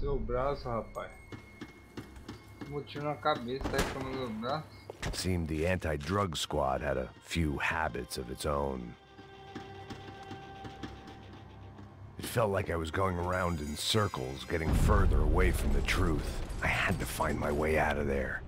Seu braço, rapaz. Motivo na cabeça, tá reclamando do braço. Seemed the anti-drug squad had a few habits of its own. It felt like I was going around in circles, getting further away from the truth. I had to find my way out of there.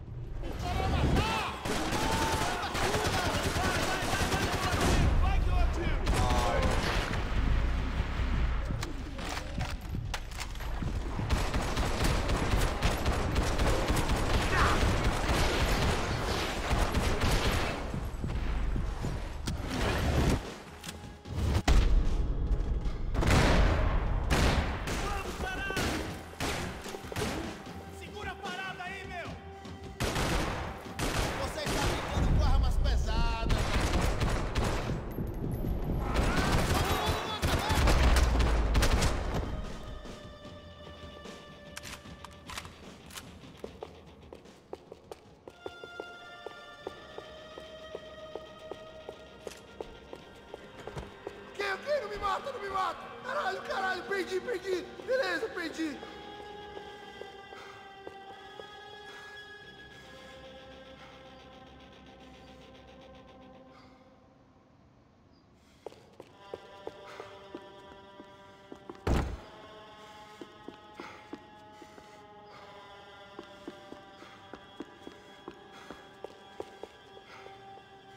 Não me mata, não me mata! Caralho, caralho, perdi! Beleza, perdi!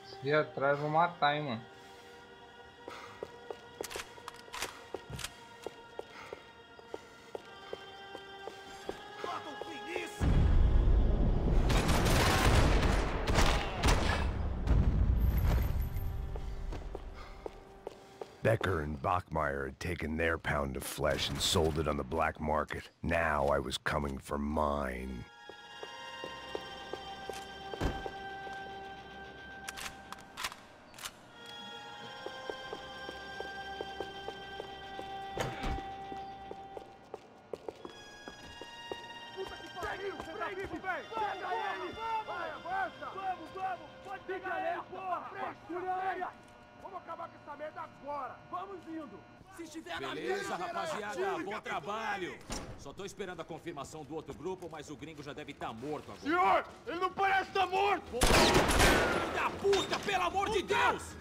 Se vier atrás, eu vou matar, hein, mano. Becker and Bachmeyer had taken their pound of flesh and sold it on the black market. Now I was coming for mine. Beleza, rapaziada, bom trabalho. Só tô esperando a confirmação do outro grupo, mas o gringo já deve estar morto agora. Senhor, ele não parece estar morto! Filho da puta, pelo amor de Deus!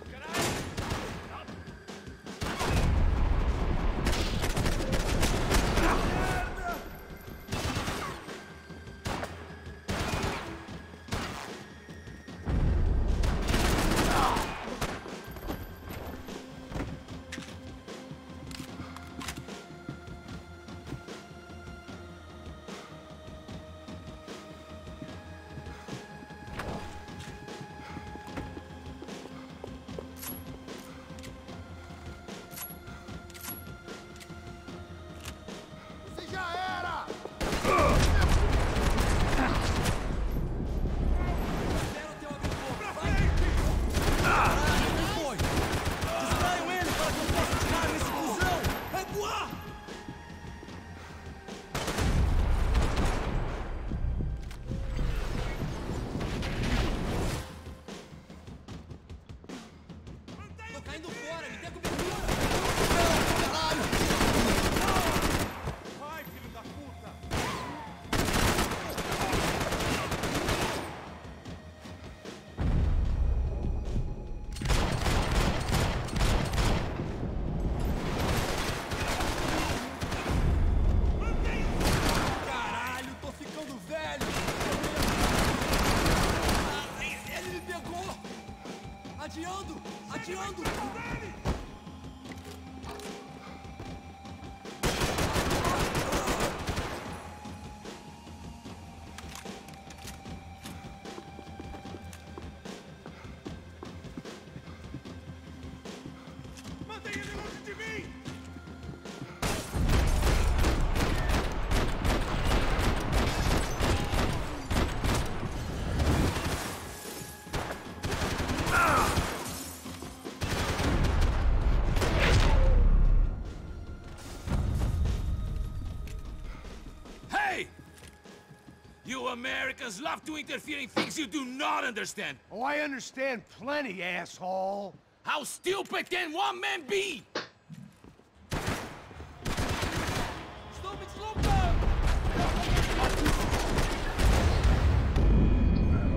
You Americans love to interfere in things you do not understand. Oh, I understand plenty, asshole. How stupid can one man be?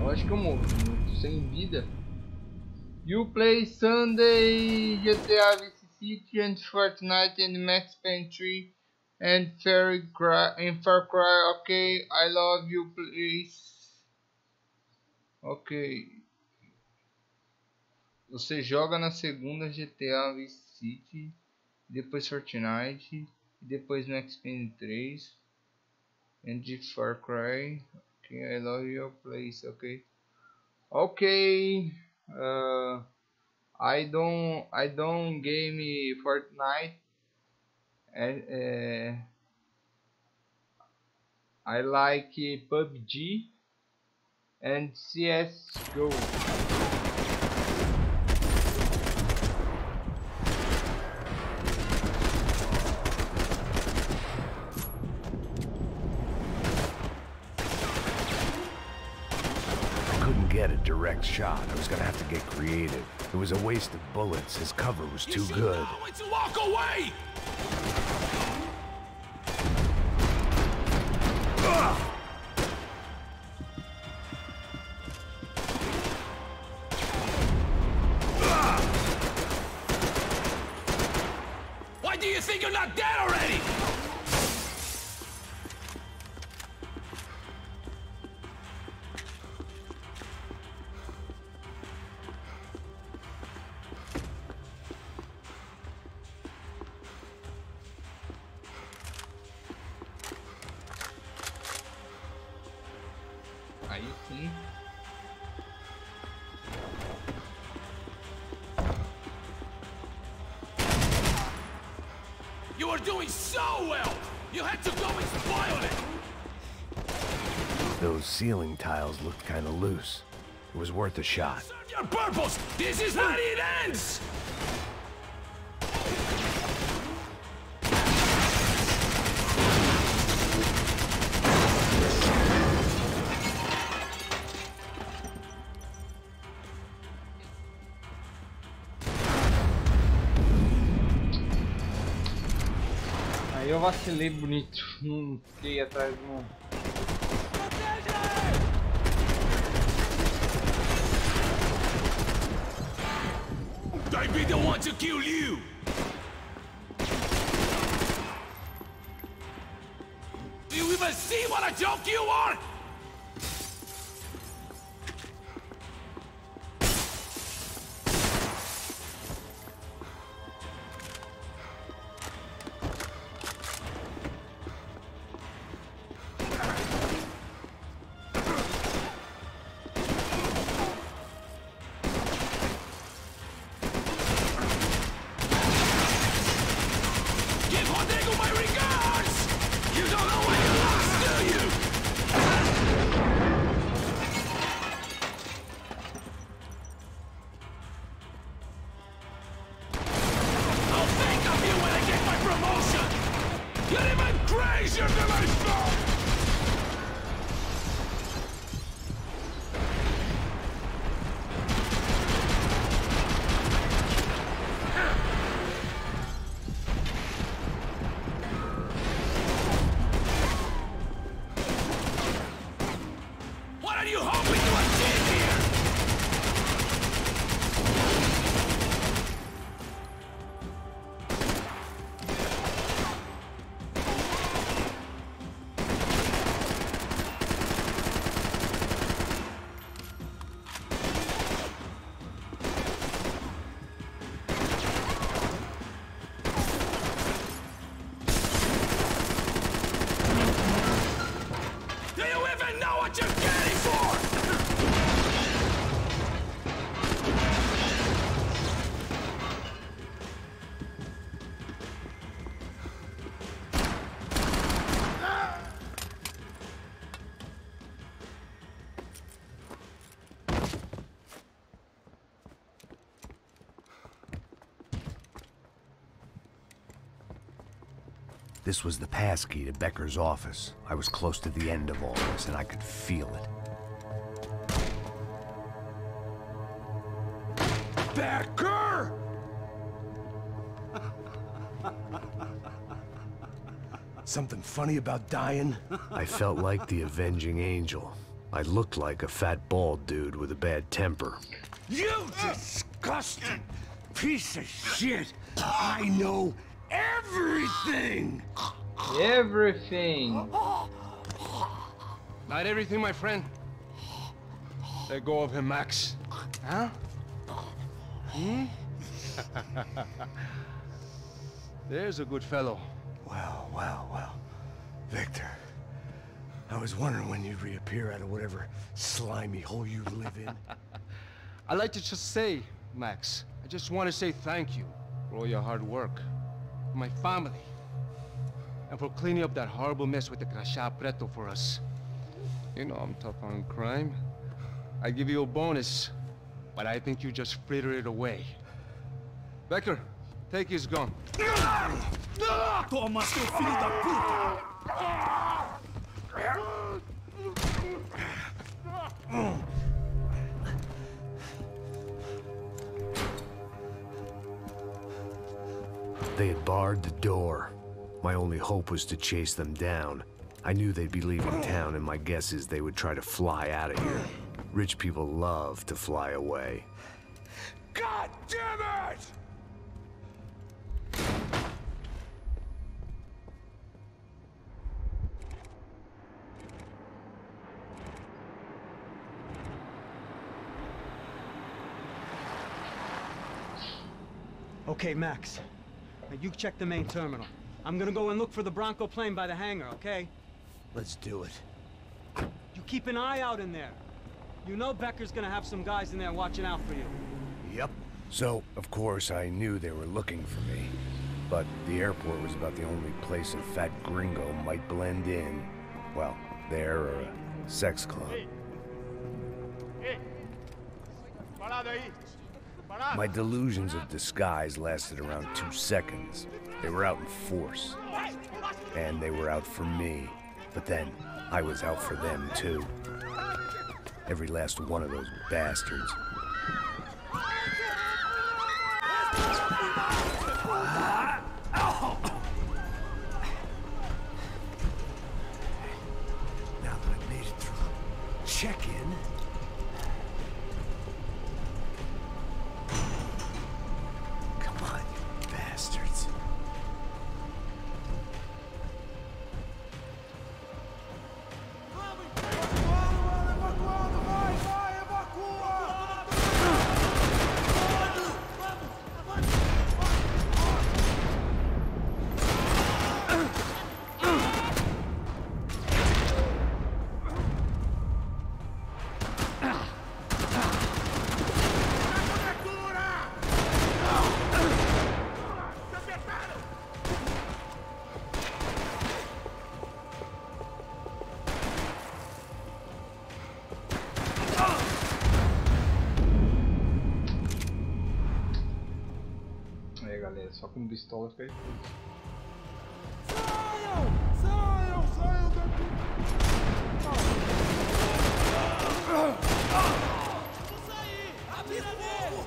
Acho que eu morro, sem vida. You play Sunday, GTA Vice City and Fortnite and Max Payne 3 and Far Cry. Okay, I love you, please. Ok. Você joga na segunda GTA Vice City, depois Fortnite, e depois Max Payne 3 and Far Cry. Okay, I love your place. Okay. Okay. I don't game Fortnite. I like PUBG and CS:GO. Get a direct shot. I was gonna have to get creative. It was a waste of bullets. His cover was too good. You should know when to walk away! Why do you think you're not dead already? Aí sim. You were doing so well! You had to go and spoil it! Those ceiling tiles looked kind of loose. It was worth a shot. Serve your purpose! This is how it ends! Aí eu vacilei bonito, não fiquei atrás do... I be the one to kill you! Do you even see what a joke you are? This was the passkey to Becker's office. I was close to the end of all this, and I could feel it. Becker! Something funny about dying? I felt like the avenging angel. I looked like a fat bald dude with a bad temper. You disgusting piece of shit! I know everything! Everything! Not everything, my friend. Let go of him, Max. Huh? Hmm? There's a good fellow. Well. Victor, I was wondering when you'd reappear out of whatever slimy hole you live in. I'd like to just say, Max, I just want to say thank you for all your hard work, for my family, and for cleaning up that horrible mess with the Crachá Preto for us. You know I'm tough on crime. I give you a bonus, but I think you just fritter it away. Becker, take his gun. Toma, seu filho da puta! They had barred the door. My only hope was to chase them down. I knew they'd be leaving town, and my guess is they would try to fly out of here. Rich people love to fly away. God damn it! Okay, Max. Now you check the main terminal. I'm gonna go and look for the Bronco plane by the hangar, okay? Let's do it. You keep an eye out in there. You know Becker's gonna have some guys in there watching out for you. Yep. So, of course, I knew they were looking for me. but the airport was about the only place a fat gringo might blend in. Well, there or a sex club. My delusions of disguise lasted around 2 seconds. They were out in force. And they were out for me. But then, I was out for them too. Every last one of those bastards. Now that I made it through check-in, come on, you bastards. Galera, só com pistola fica difícil. Saiam daqui! Vou sair! Atira nele!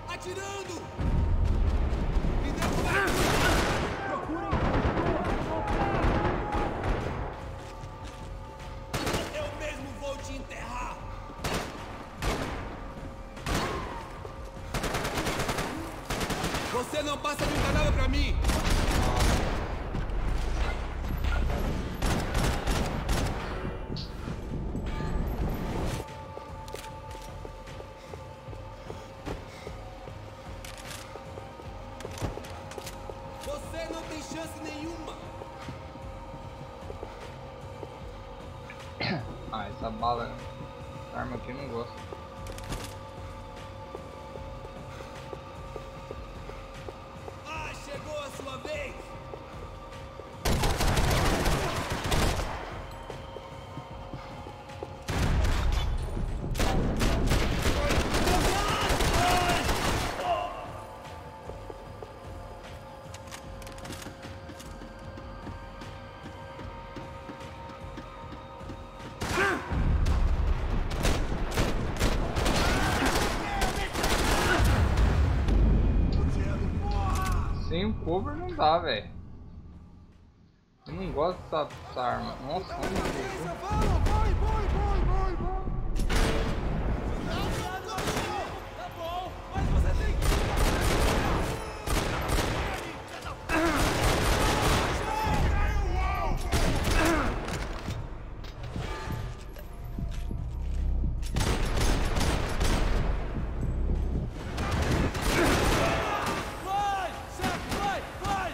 Atirando! Eu mesmo vou te enterrar! Você não passa de um nada pra mim! Você não tem chance nenhuma! Ah, essa bala, essa arma aqui eu não gosto. Ah, chegou a sua vez! Sem o cover não dá, velho. Eu não gosto dessa arma. Nossa, não gosto. Tá bom, mas você tem que... Vai! Certo, vai! Vai!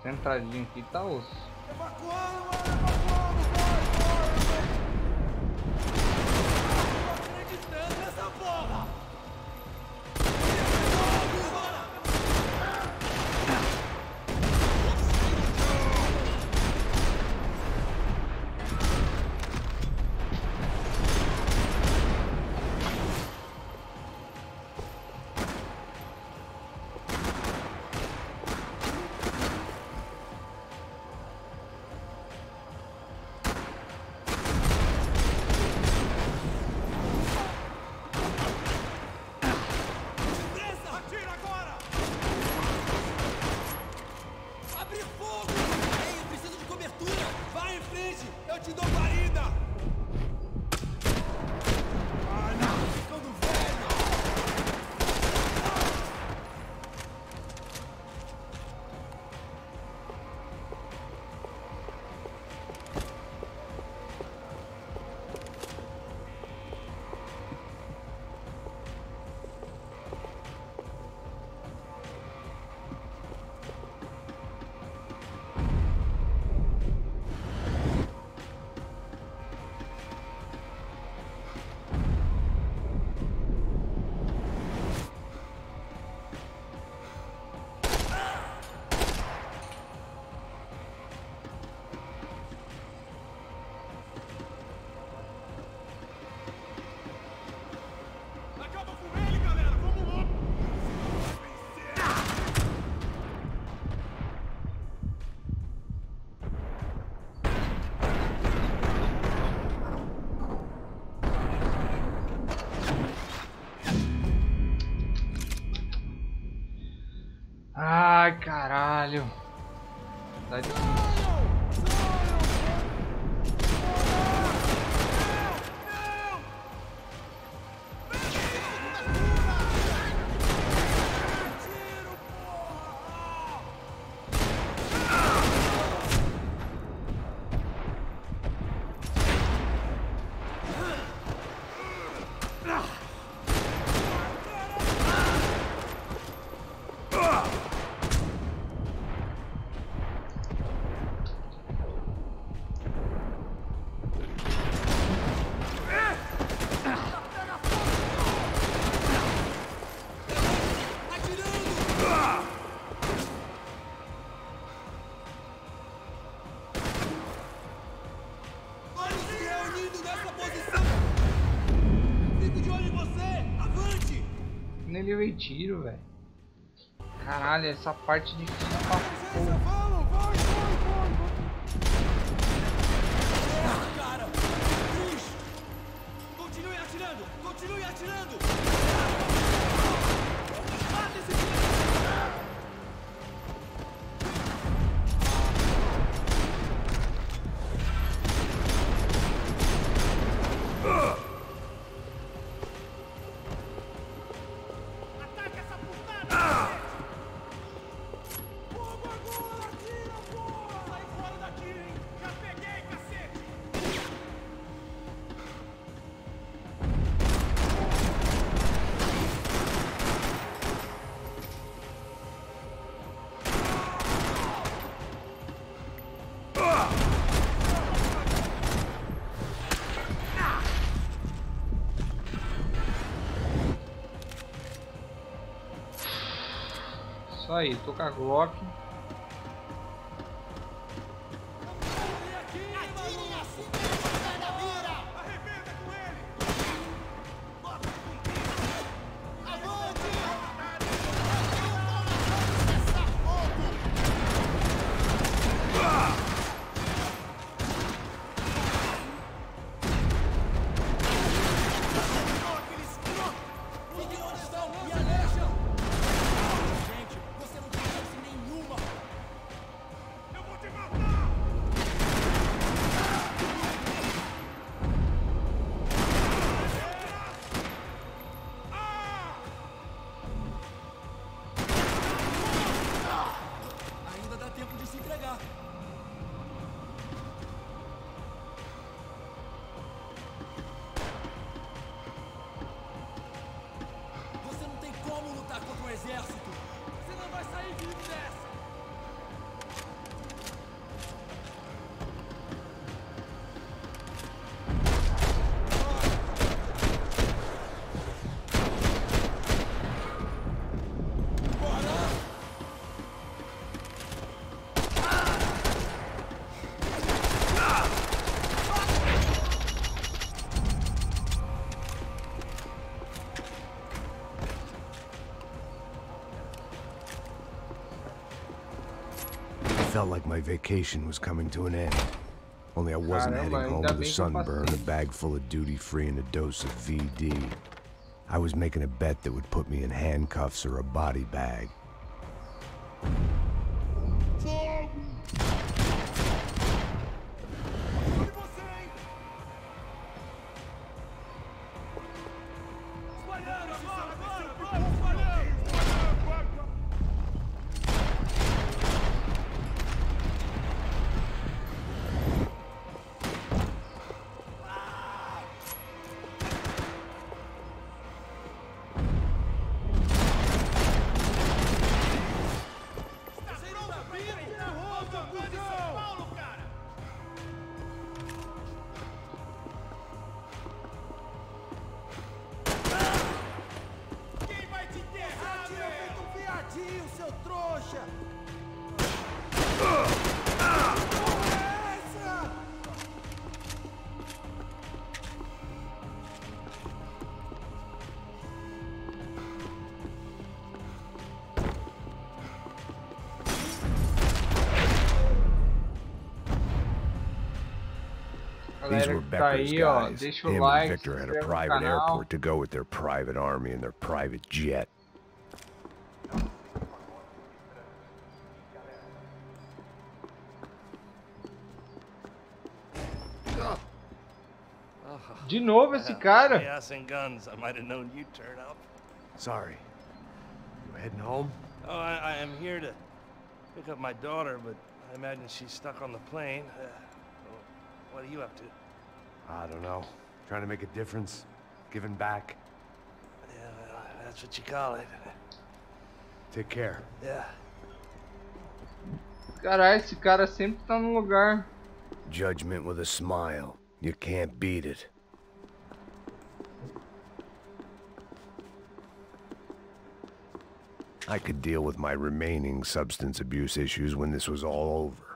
Sentadinho aqui tá osso. Evacuando, mano, evacuando, bora! Não tô acreditando nessa porra! Ai, caralho. Dá de... Nele eu tiro, velho. Caralho, essa parte difícil pra porra. Cara! Continue atirando! Continue atirando! Mata esse filho! Isso aí, tô com a Glock. Você não tem chance nenhuma! felt like my vacation was coming to an end. Only I wasn't heading home with a sunburn, a bag full of duty-free, and a dose of VD. I was making a bet that would put me in handcuffs or a body bag. These were Becker's guys. Him and Victor had a private airport to go with their private army and their private jet. De novo esse cara. Chaos and guns. I might have known you'd turn up. Sorry. You heading home? Oh, I am here to pick up my daughter, but I imagine she's stuck on the plane. What are you up to? I don't know. Trying to make a difference. Giving back. Yeah, well, that's what you call it. Take care. Yeah. Caralho, esse cara sempre tá no lugar. Judgment with a smile. You can't beat it. I could deal with my remaining substance abuse issues when this was all over.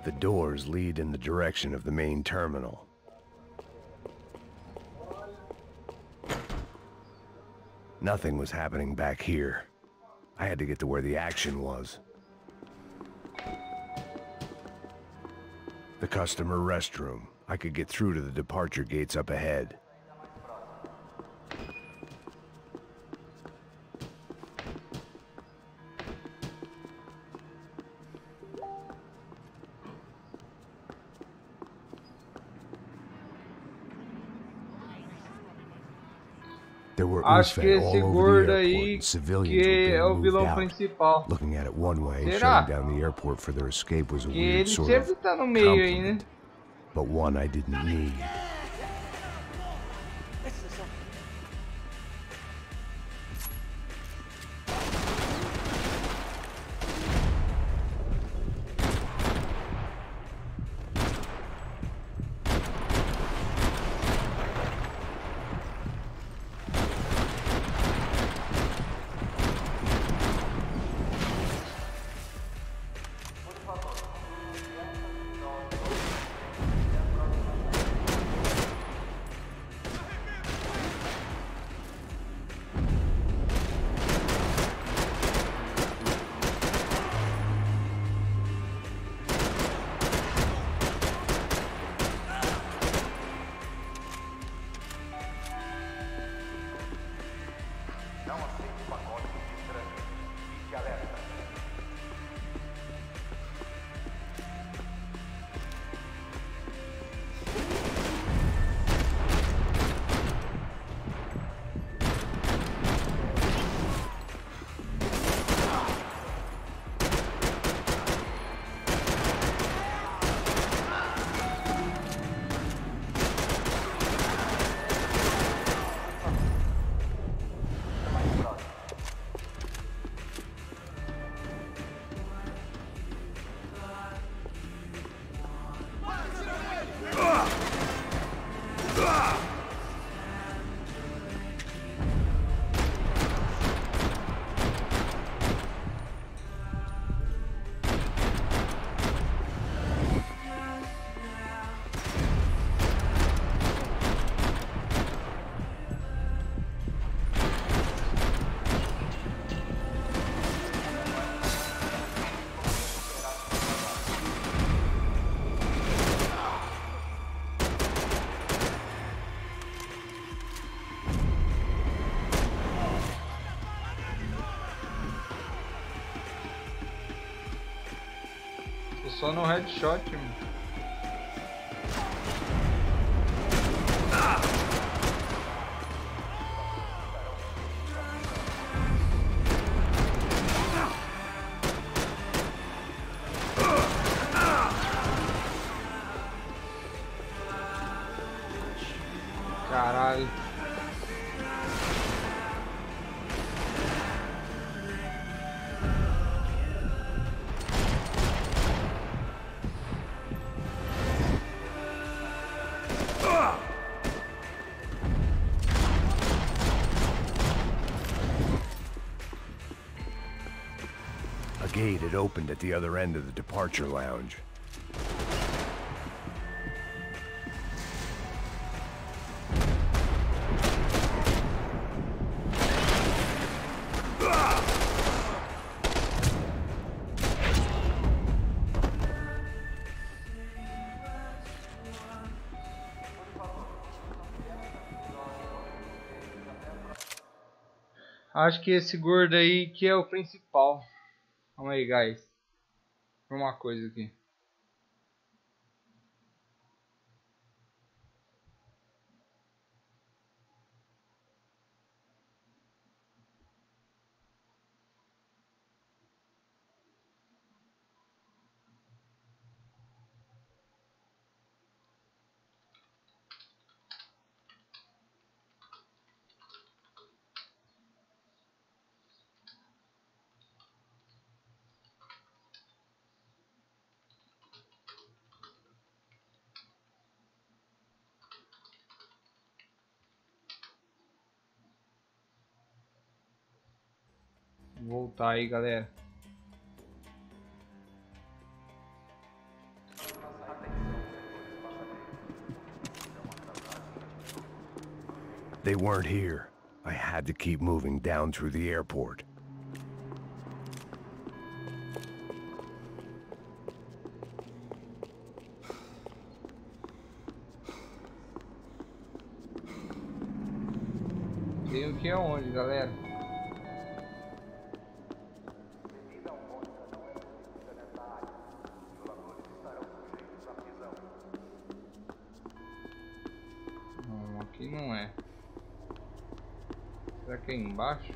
The doors lead in the direction of the main terminal. Nothing was happening back here. I had to get to where the action was. The customer restroom. I could get through to the departure gates up ahead. Acho que esse gordo aí que é o vilão principal. Looking at it one way, shutting down the airport for their escape was a weird sort of tá no meio aí, né? But one I didn't need. só no headshot, mano. Caralho. A gate had opened at the other end of the departure lounge. Acho que esse gordo aí que é o principal. Calma aí, guys. Uma coisa aqui. Vou voltar aí, galera. They weren't here. I had to keep moving down through the airport. Tenho que ir aonde, galera? Não, aqui não é. Será que é embaixo?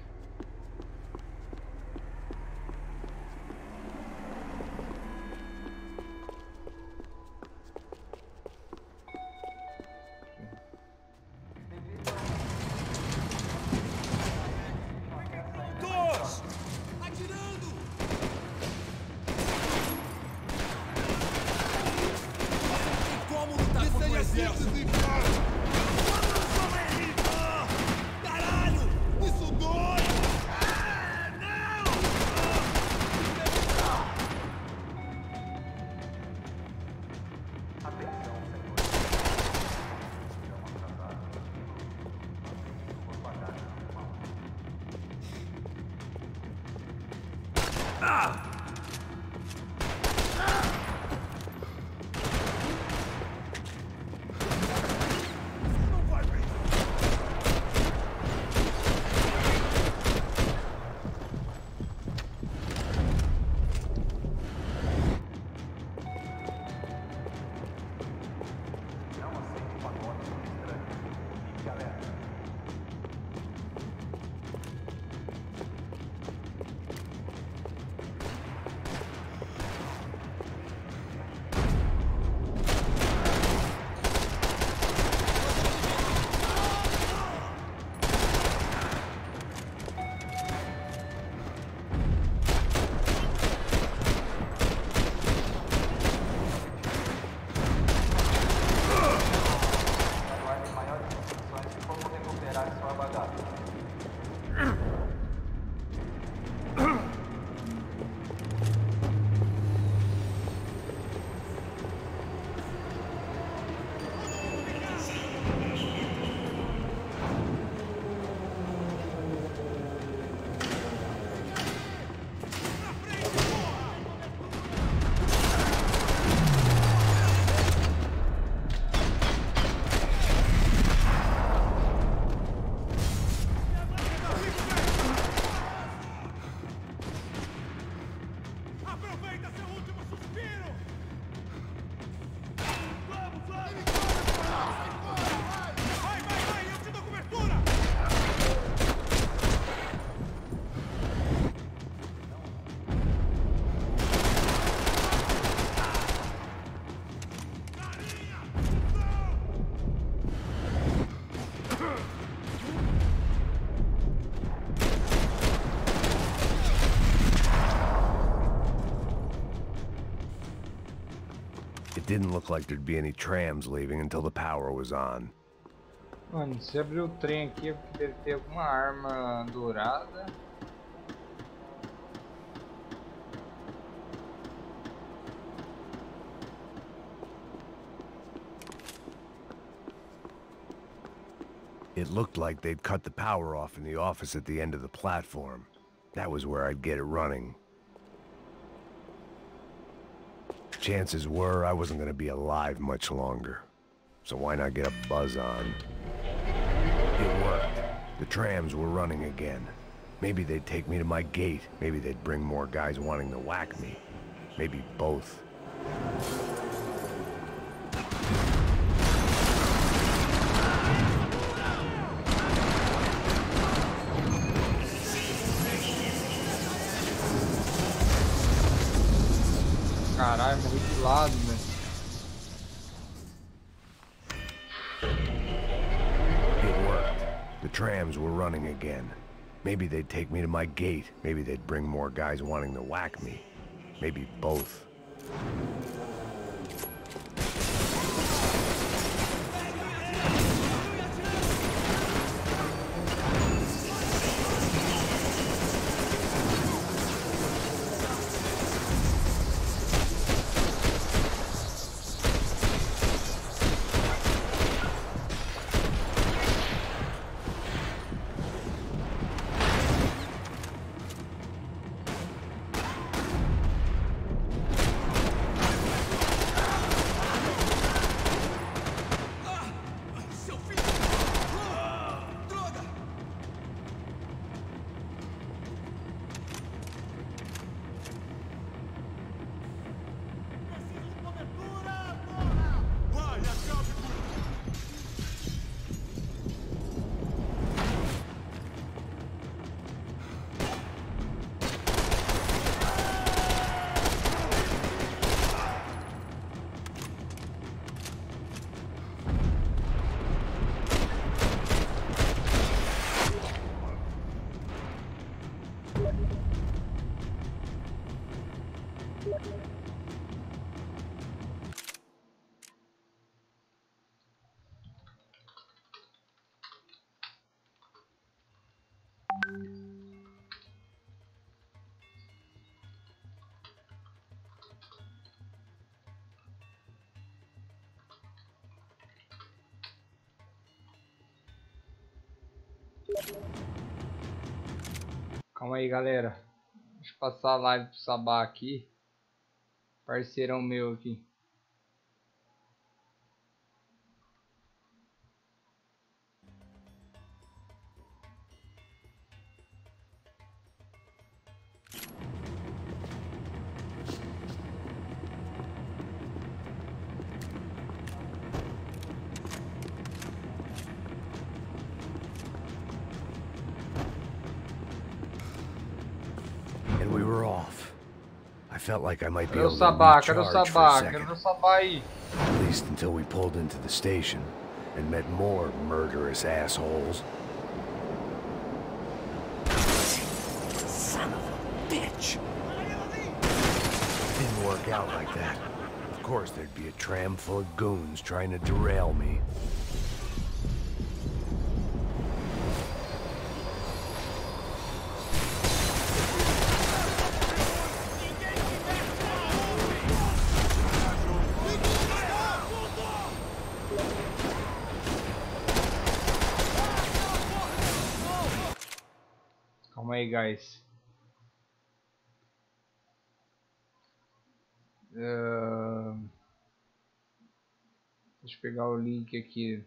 It didn't look like there'd be any trams leaving until the power was on. Mano, se abrir o trem aqui é porque deve ter alguma arma dourada. It looked like they'd cut the power off in the office at the end of the platform. That was where I'd get it running. Chances were I wasn't gonna be alive much longer. So why not get a buzz on? It worked. The trams were running again. Maybe they'd take me to my gate. Maybe they'd bring more guys wanting to whack me. Maybe both. Caralho, morri de lado, né? It worked. The trams were running again. Maybe they'd take me to my gate. Maybe they'd bring more guys wanting to whack me. Maybe both. Calma aí, galera. Deixa eu passar a live pro Sabá aqui. Parceirão meu aqui. And we were off. I felt like I might be Cadê o able to Sabá? Cadê o recharge for Sabá? a Quero second. ver o Sabá aí. At least until we pulled into the station and met more murderous assholes. Son of a bitch! Didn't work out like that. Of course there'd be a tram full of goons trying to derail me. Calma aí, guys. Deixa eu pegar o link aqui.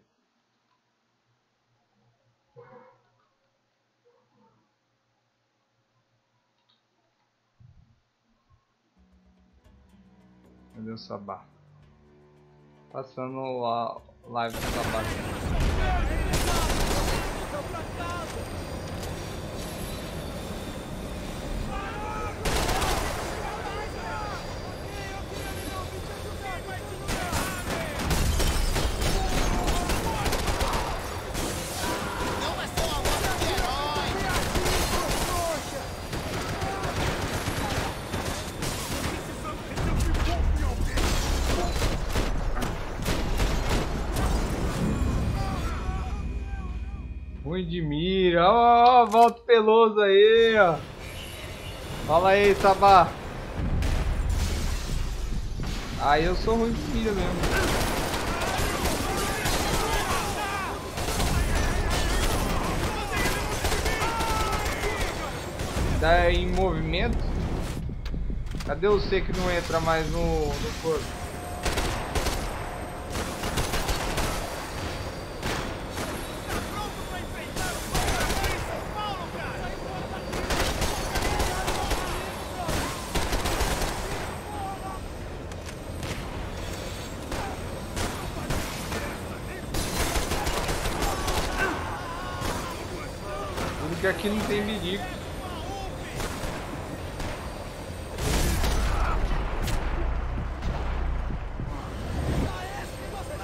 Cadê o Sabá? Passando a live do Sabá aqui. volta peloso aí, ó. Fala aí, Sabá. Aí eu sou ruim de mira mesmo. Tá em movimento. Cadê o C que não entra mais no corpo? Porque aqui não tem perigo.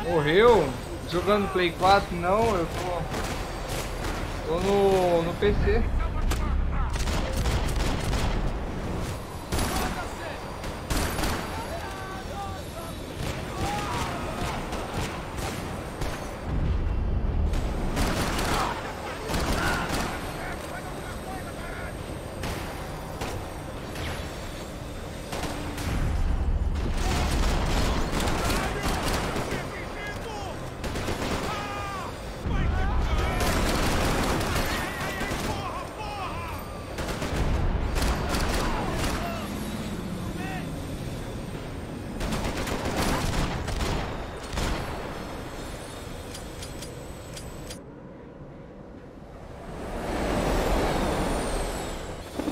Morreu? Jogando Play 4? Não, eu tô no PC.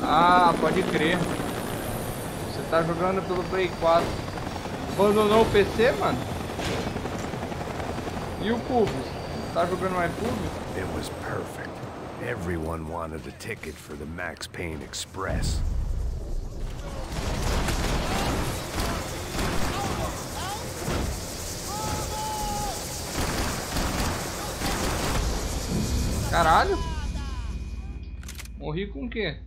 Ah, pode crer. Você tá jogando pelo Play 4. Abandonou o PC, mano? E o Pubs? Tá jogando mais Pubs? It was perfect. Everyone wanted a ticket for the Max Payne Express. Caralho. Morri com o quê?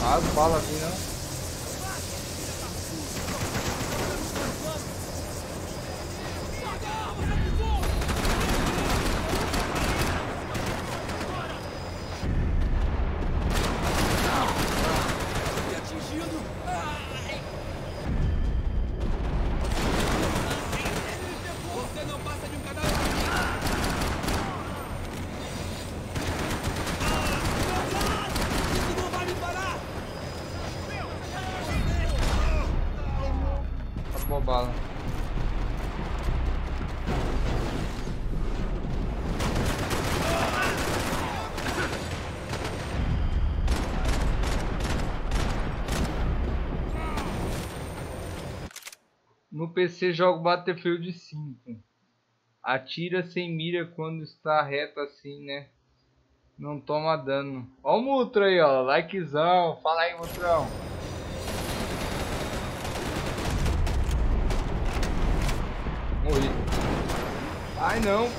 As balas aqui, né? Bala. No PC jogo Battlefield 5. Atira sem mira quando está reto assim, né? Não toma dano. Ó o Mutro aí, ó. Likezão. Fala aí, Mutrão. Morri. Ai, não.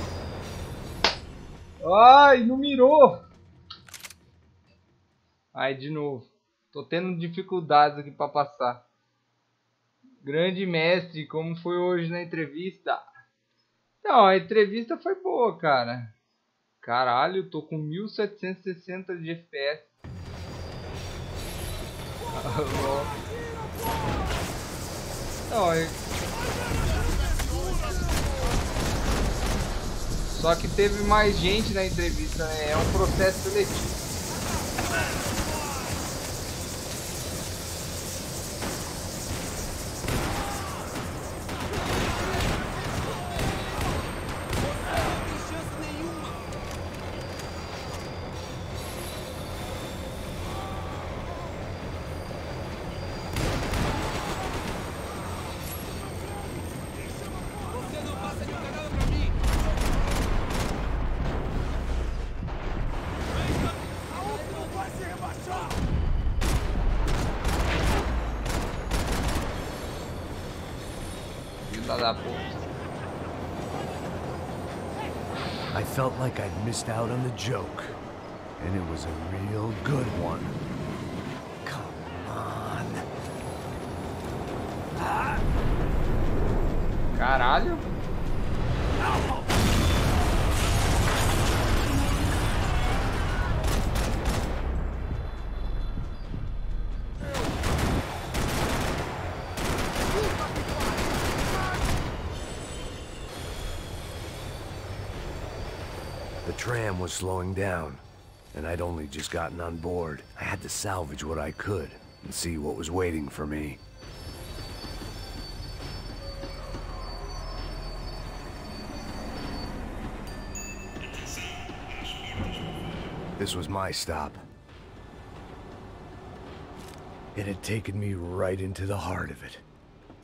Ai, não mirou. Ai, de novo. Tô tendo dificuldades aqui pra passar. Grande mestre, como foi hoje na entrevista? Não, a entrevista foi boa, cara. Caralho, tô com 1760 de FPS. Não, só que teve mais gente na entrevista, né? É um processo seletivo. I felt like I'd missed out on the joke, and it was a real good one. Caralho. The tram was slowing down, and I'd only just gotten on board. I had to salvage what I could and see what was waiting for me. This was my stop. It had taken me right into the heart of it.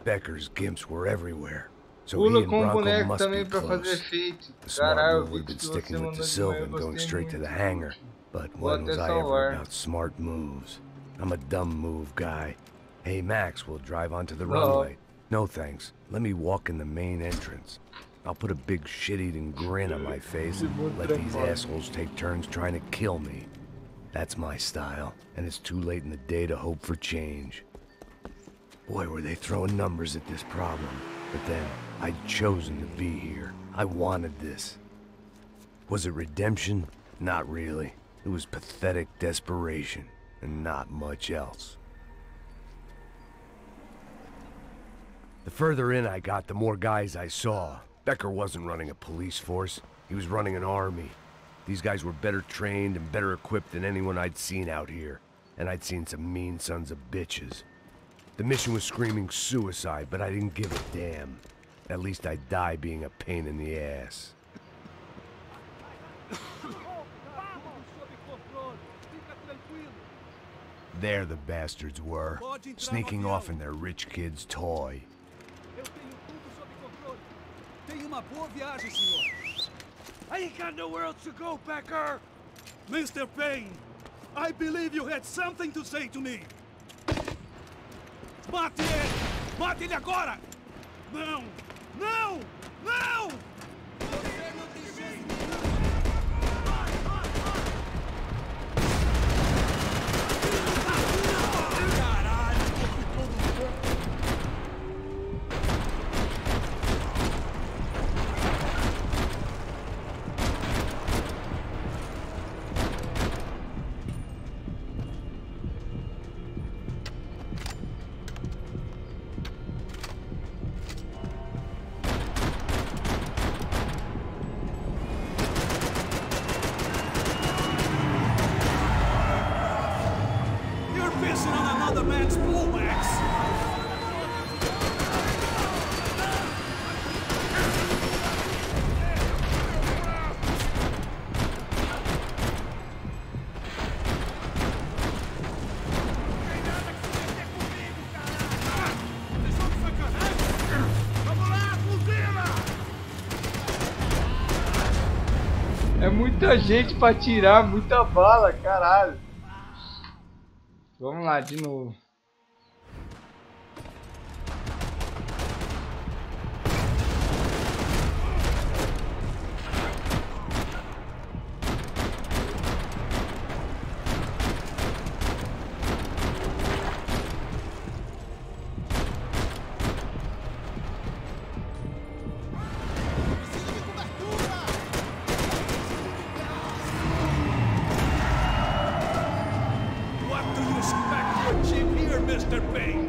Becker's gimps were everywhere. So he Pula and com o Bronco boneco must be também pra fazer close. efeito. The smart Caralho, move would have been que você sticking with mandou the de Silva manhã, and going gostei straight to the muito. hangar. But Vou when até was I ever salvar. about smart moves? I'm a dumb move guy. Hey Max, we'll drive onto the No. runway. No thanks. Let me walk in the main entrance. I'll put a big shit-eating grin on my face and let these assholes take turns trying to kill me. That's my style, and it's too late in the day to hope for change. Boy, were they throwing numbers at this problem. But then, I'd chosen to be here. I wanted this. Was it redemption? Not really. It was pathetic desperation, and not much else. The further in I got, the more guys I saw. Becker wasn't running a police force. He was running an army. These guys were better trained and better equipped than anyone I'd seen out here. And I'd seen some mean sons of bitches. The mission was screaming suicide, but I didn't give a damn. At least I'd die being a pain in the ass. There the bastards were, sneaking off in their rich kid's toy. I ain't got nowhere else to go, Becker! Mr. Payne, I believe you had something to say to me. Mate ele! Mate ele agora! Não! Não! Não! Você não tem jeito! É muita gente pra tirar, muita bala, caralho. Vamos lá, de novo. Mr. Payne.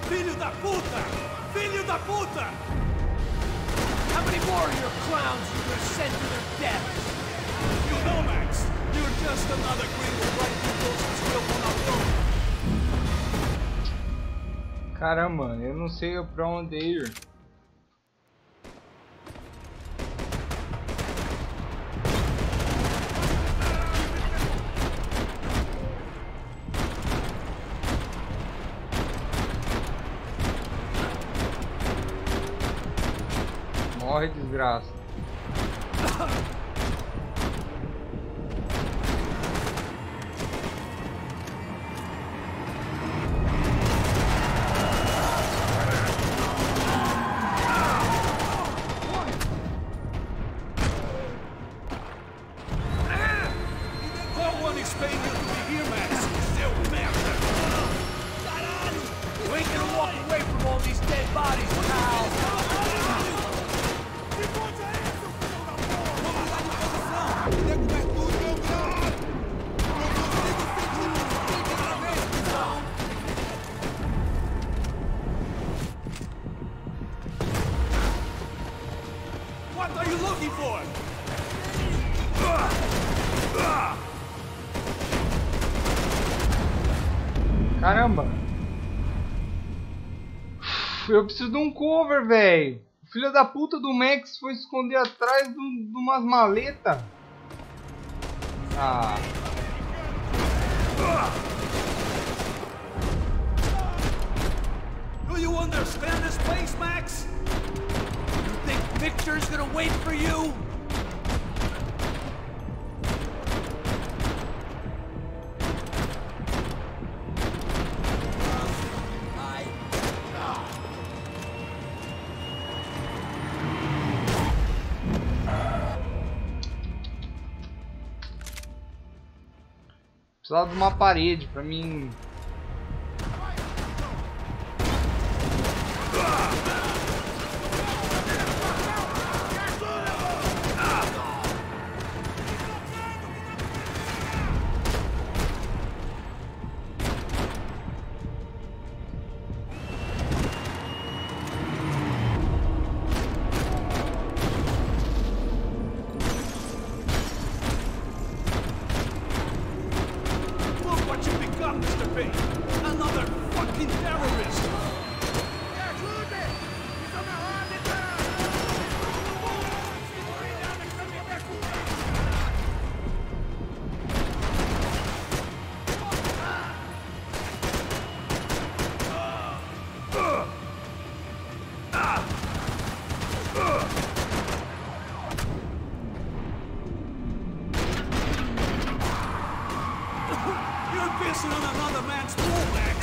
Filho da puta! Filho da puta! How many more of your clowns are you gonna send to their deaths? You know, Max, you're just another gringo right through those who still wanna go. Caramba, eu não sei pra onde ir. Corre, desgraça. No one expected you to be here, Max. Seu merda! Caralho! You ain't gonna walk away from all these dead bodies, pal! What are you looking for? Caramba. Eu preciso de um cover, velho. O filho da puta do Max foi se esconder atrás de umas maletas. Ah. Do you understand this place, Max? You think Victor's gonna wait for you? Precisava de uma parede pra mim. Mr. Payne. Another fucking terrorist! On another man's pool, Max.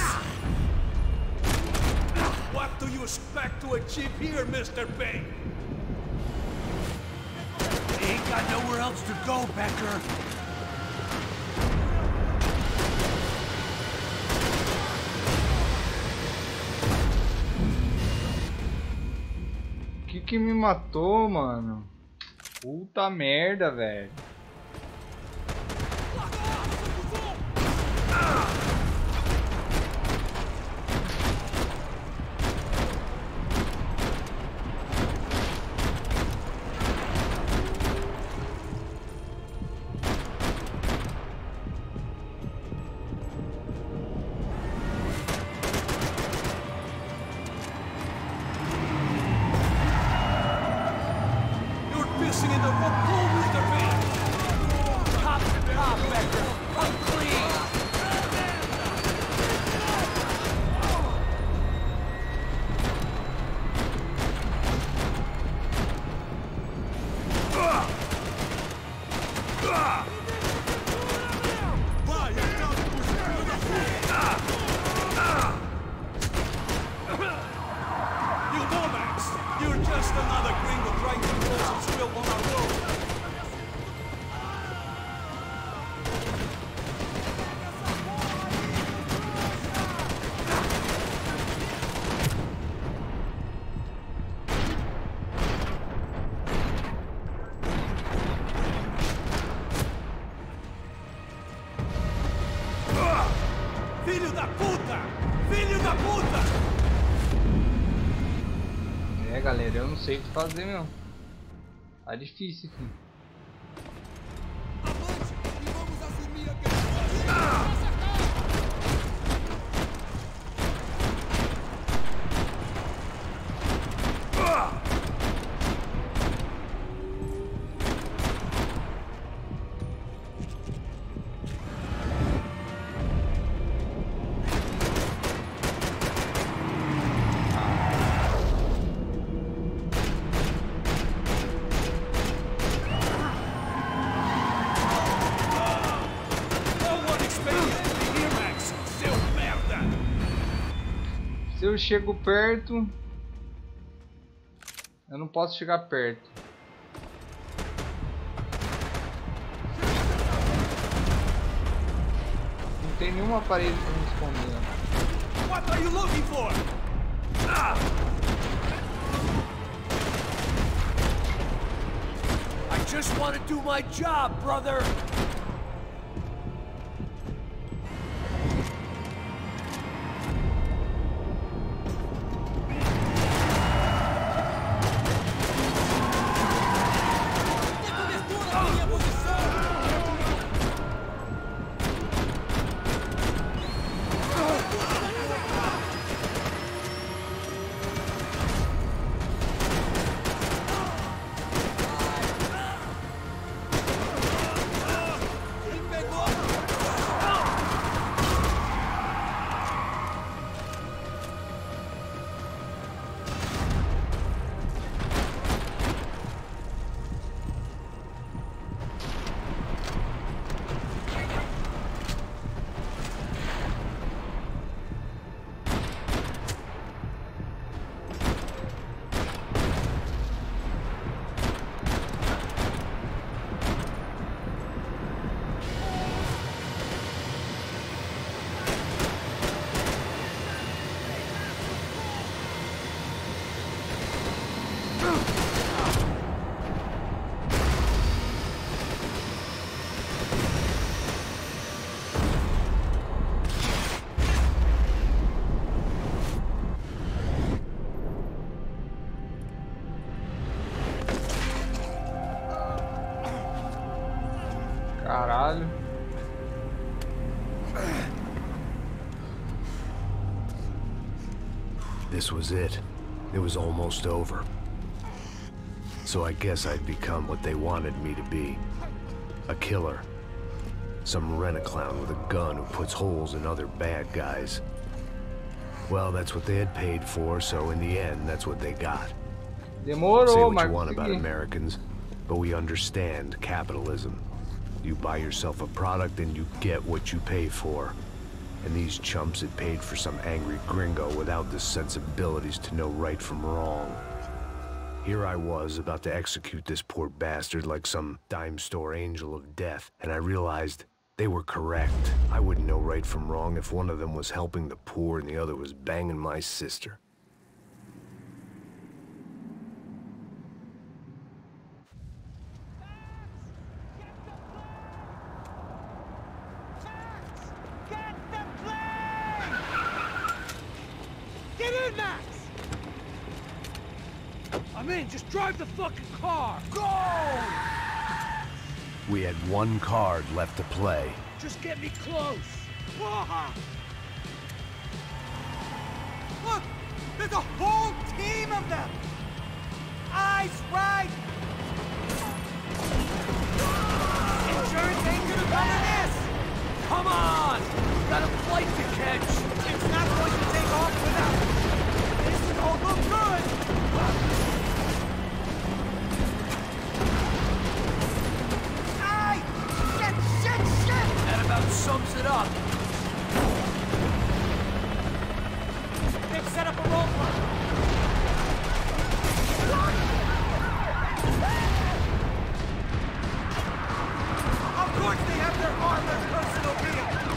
What do you expect to achieve here, Mr. Payne? He ain't got nowhere else to go, Becker. Que me matou, mano? Puta merda, velho. Pissing in the wrong pool, Mr. Payne! Top to top, Becker! Unclean! You know, Max, you're just another gringo trying to close some spill on our road. Filho da puta! Filho da puta! É, galera, eu não sei o que fazer, meu. Tá difícil aqui. eu chego perto... Eu não posso chegar perto. Não tem nenhuma parede pra me esconder. What are you looking for? Ah! I just want to do my job, brother. Caralho. This was it. It was almost over. So I guess I'd become what they wanted me to be. A killer. Some rent-a-clown with a gun who puts holes in other bad guys. Well, that's what they had paid for, so in the end, that's what they got. Demorou, Say what mas you want about consegui. Americans, but we understand capitalism. You buy yourself a product and you get what you pay for. And these chumps had paid for some angry gringo without the sensibilities to know right from wrong. Here I was, about to execute this poor bastard like some dime store angel of death, and I realized they were correct. I wouldn't know right from wrong if one of them was helping the poor and the other was banging my sister. I'm in, just drive the fucking car! Go! We had one card left to play. Just get me close! Look! There's a whole team of them! Eyes right! Insurance ain't gonna cover this! Come on! Got a flight to catch! It's not going to take off without... This all look good! That about sums it up. They've set up a roadblock. Of course they have their armored personal vehicle.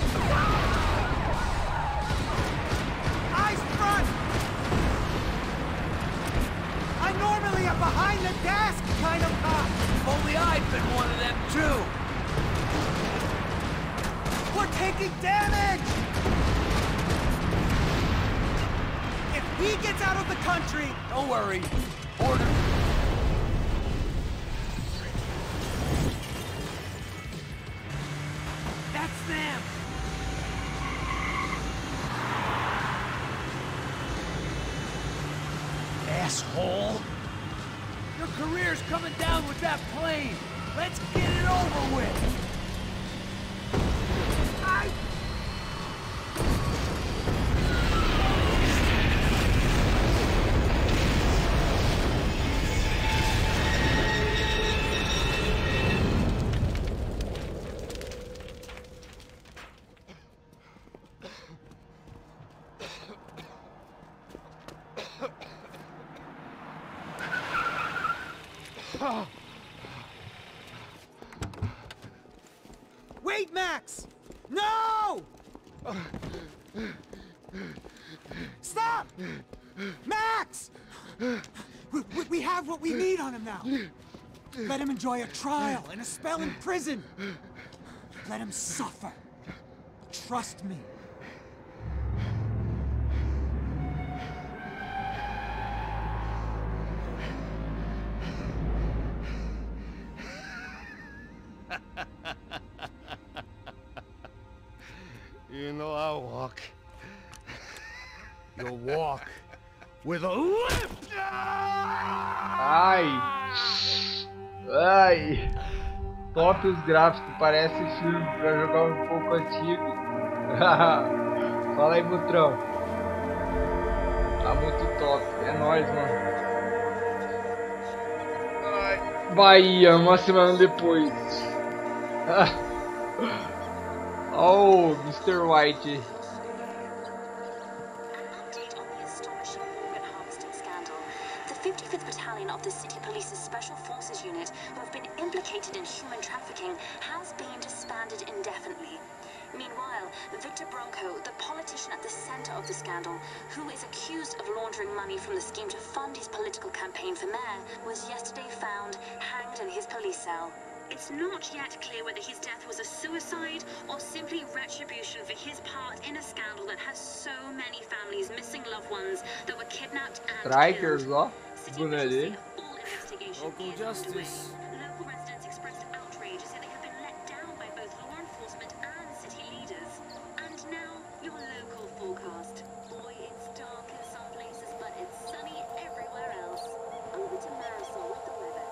Eyes front! I'm normally a behind-the-desk kind of cop. If only I'd been one of them, too. We're taking damage! If he gets out of the country... Don't worry. Order. That's them! Asshole! Your career's coming down with that plane! Let's get it over with! Wait, Max! No! Stop! Max! We have what we need on him now. Let him enjoy a trial and a spell in prison. Let him suffer. Trust me. You know I walk. You'll walk with a limp. Ai. Ai. Top os gráficos, parece filme pra jogar um pouco antigo. Fala aí, Butrão. Tá muito top. É nóis, mano. Ai. Bahia, uma semana depois. Oh, Mr. White. The 55th Battalion of the City Police's Special Forces Unit, who have been implicated in human trafficking, has been disbanded indefinitely. Meanwhile, Victor Bronco, the politician at the center of the scandal, who is accused of laundering money from the scheme to fund his political campaign for mayor, was yesterday found hanged in his police cell. It's not yet clear whether his death was a suicide or simply retribution for his part in a scandal that has so many families missing loved ones that were kidnapped and Strikers, killed. ó. Boné. Local justice. Local residents expressed outrage, saying they have been let down by both law enforcement and city leaders. And now, your local forecast. Boy, it's dark in some places, but it's sunny everywhere else. Over to Marisol with the weather.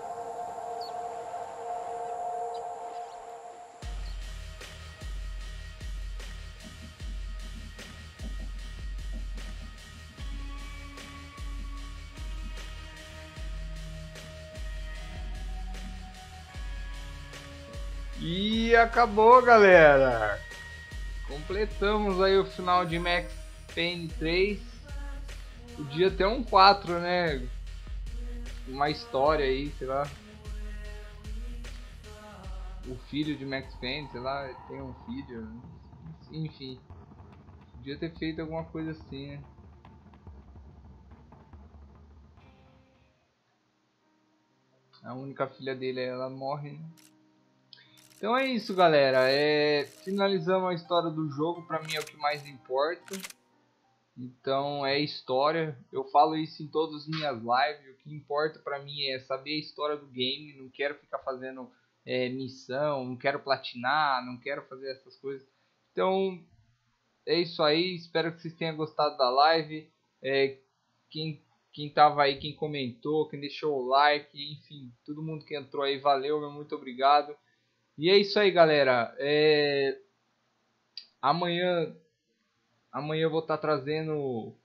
E acabou, galera. Completamos aí o final de Max Payne 3. Podia ter um 4, né? Uma história aí, sei lá. O filho de Max Payne, sei lá, tem um filho. Enfim. Podia ter feito alguma coisa assim, né? A única filha dele, ela morre, né? Então é isso, galera. Finalizamos a história do jogo. Pra mim é o que mais importa. Então é história. Eu falo isso em todas as minhas lives. O que importa pra mim é saber a história do game. Não quero ficar fazendo missão. Não quero platinar. Não quero fazer essas coisas. Então é isso aí. Espero que vocês tenham gostado da live. Quem tava aí, quem comentou, quem deixou o like. Enfim, todo mundo que entrou aí. Valeu, meu muito obrigado. E é isso aí, galera. Amanhã eu vou estar trazendo.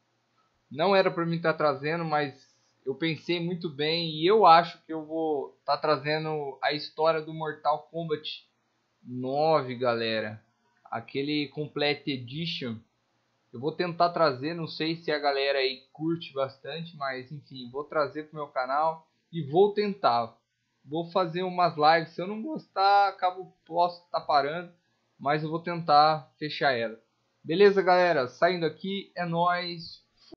Não era para mim estar trazendo, mas eu pensei muito bem e eu acho que eu vou estar trazendo a história do Mortal Kombat 9, galera. Aquele Complete Edition. Eu vou tentar trazer, não sei se a galera aí curte bastante, mas enfim, vou trazer pro meu canal e vou tentar. Vou fazer umas lives, se eu não gostar, posso estar parando, mas eu vou tentar fechar ela. Beleza, galera? Saindo aqui, é nóis.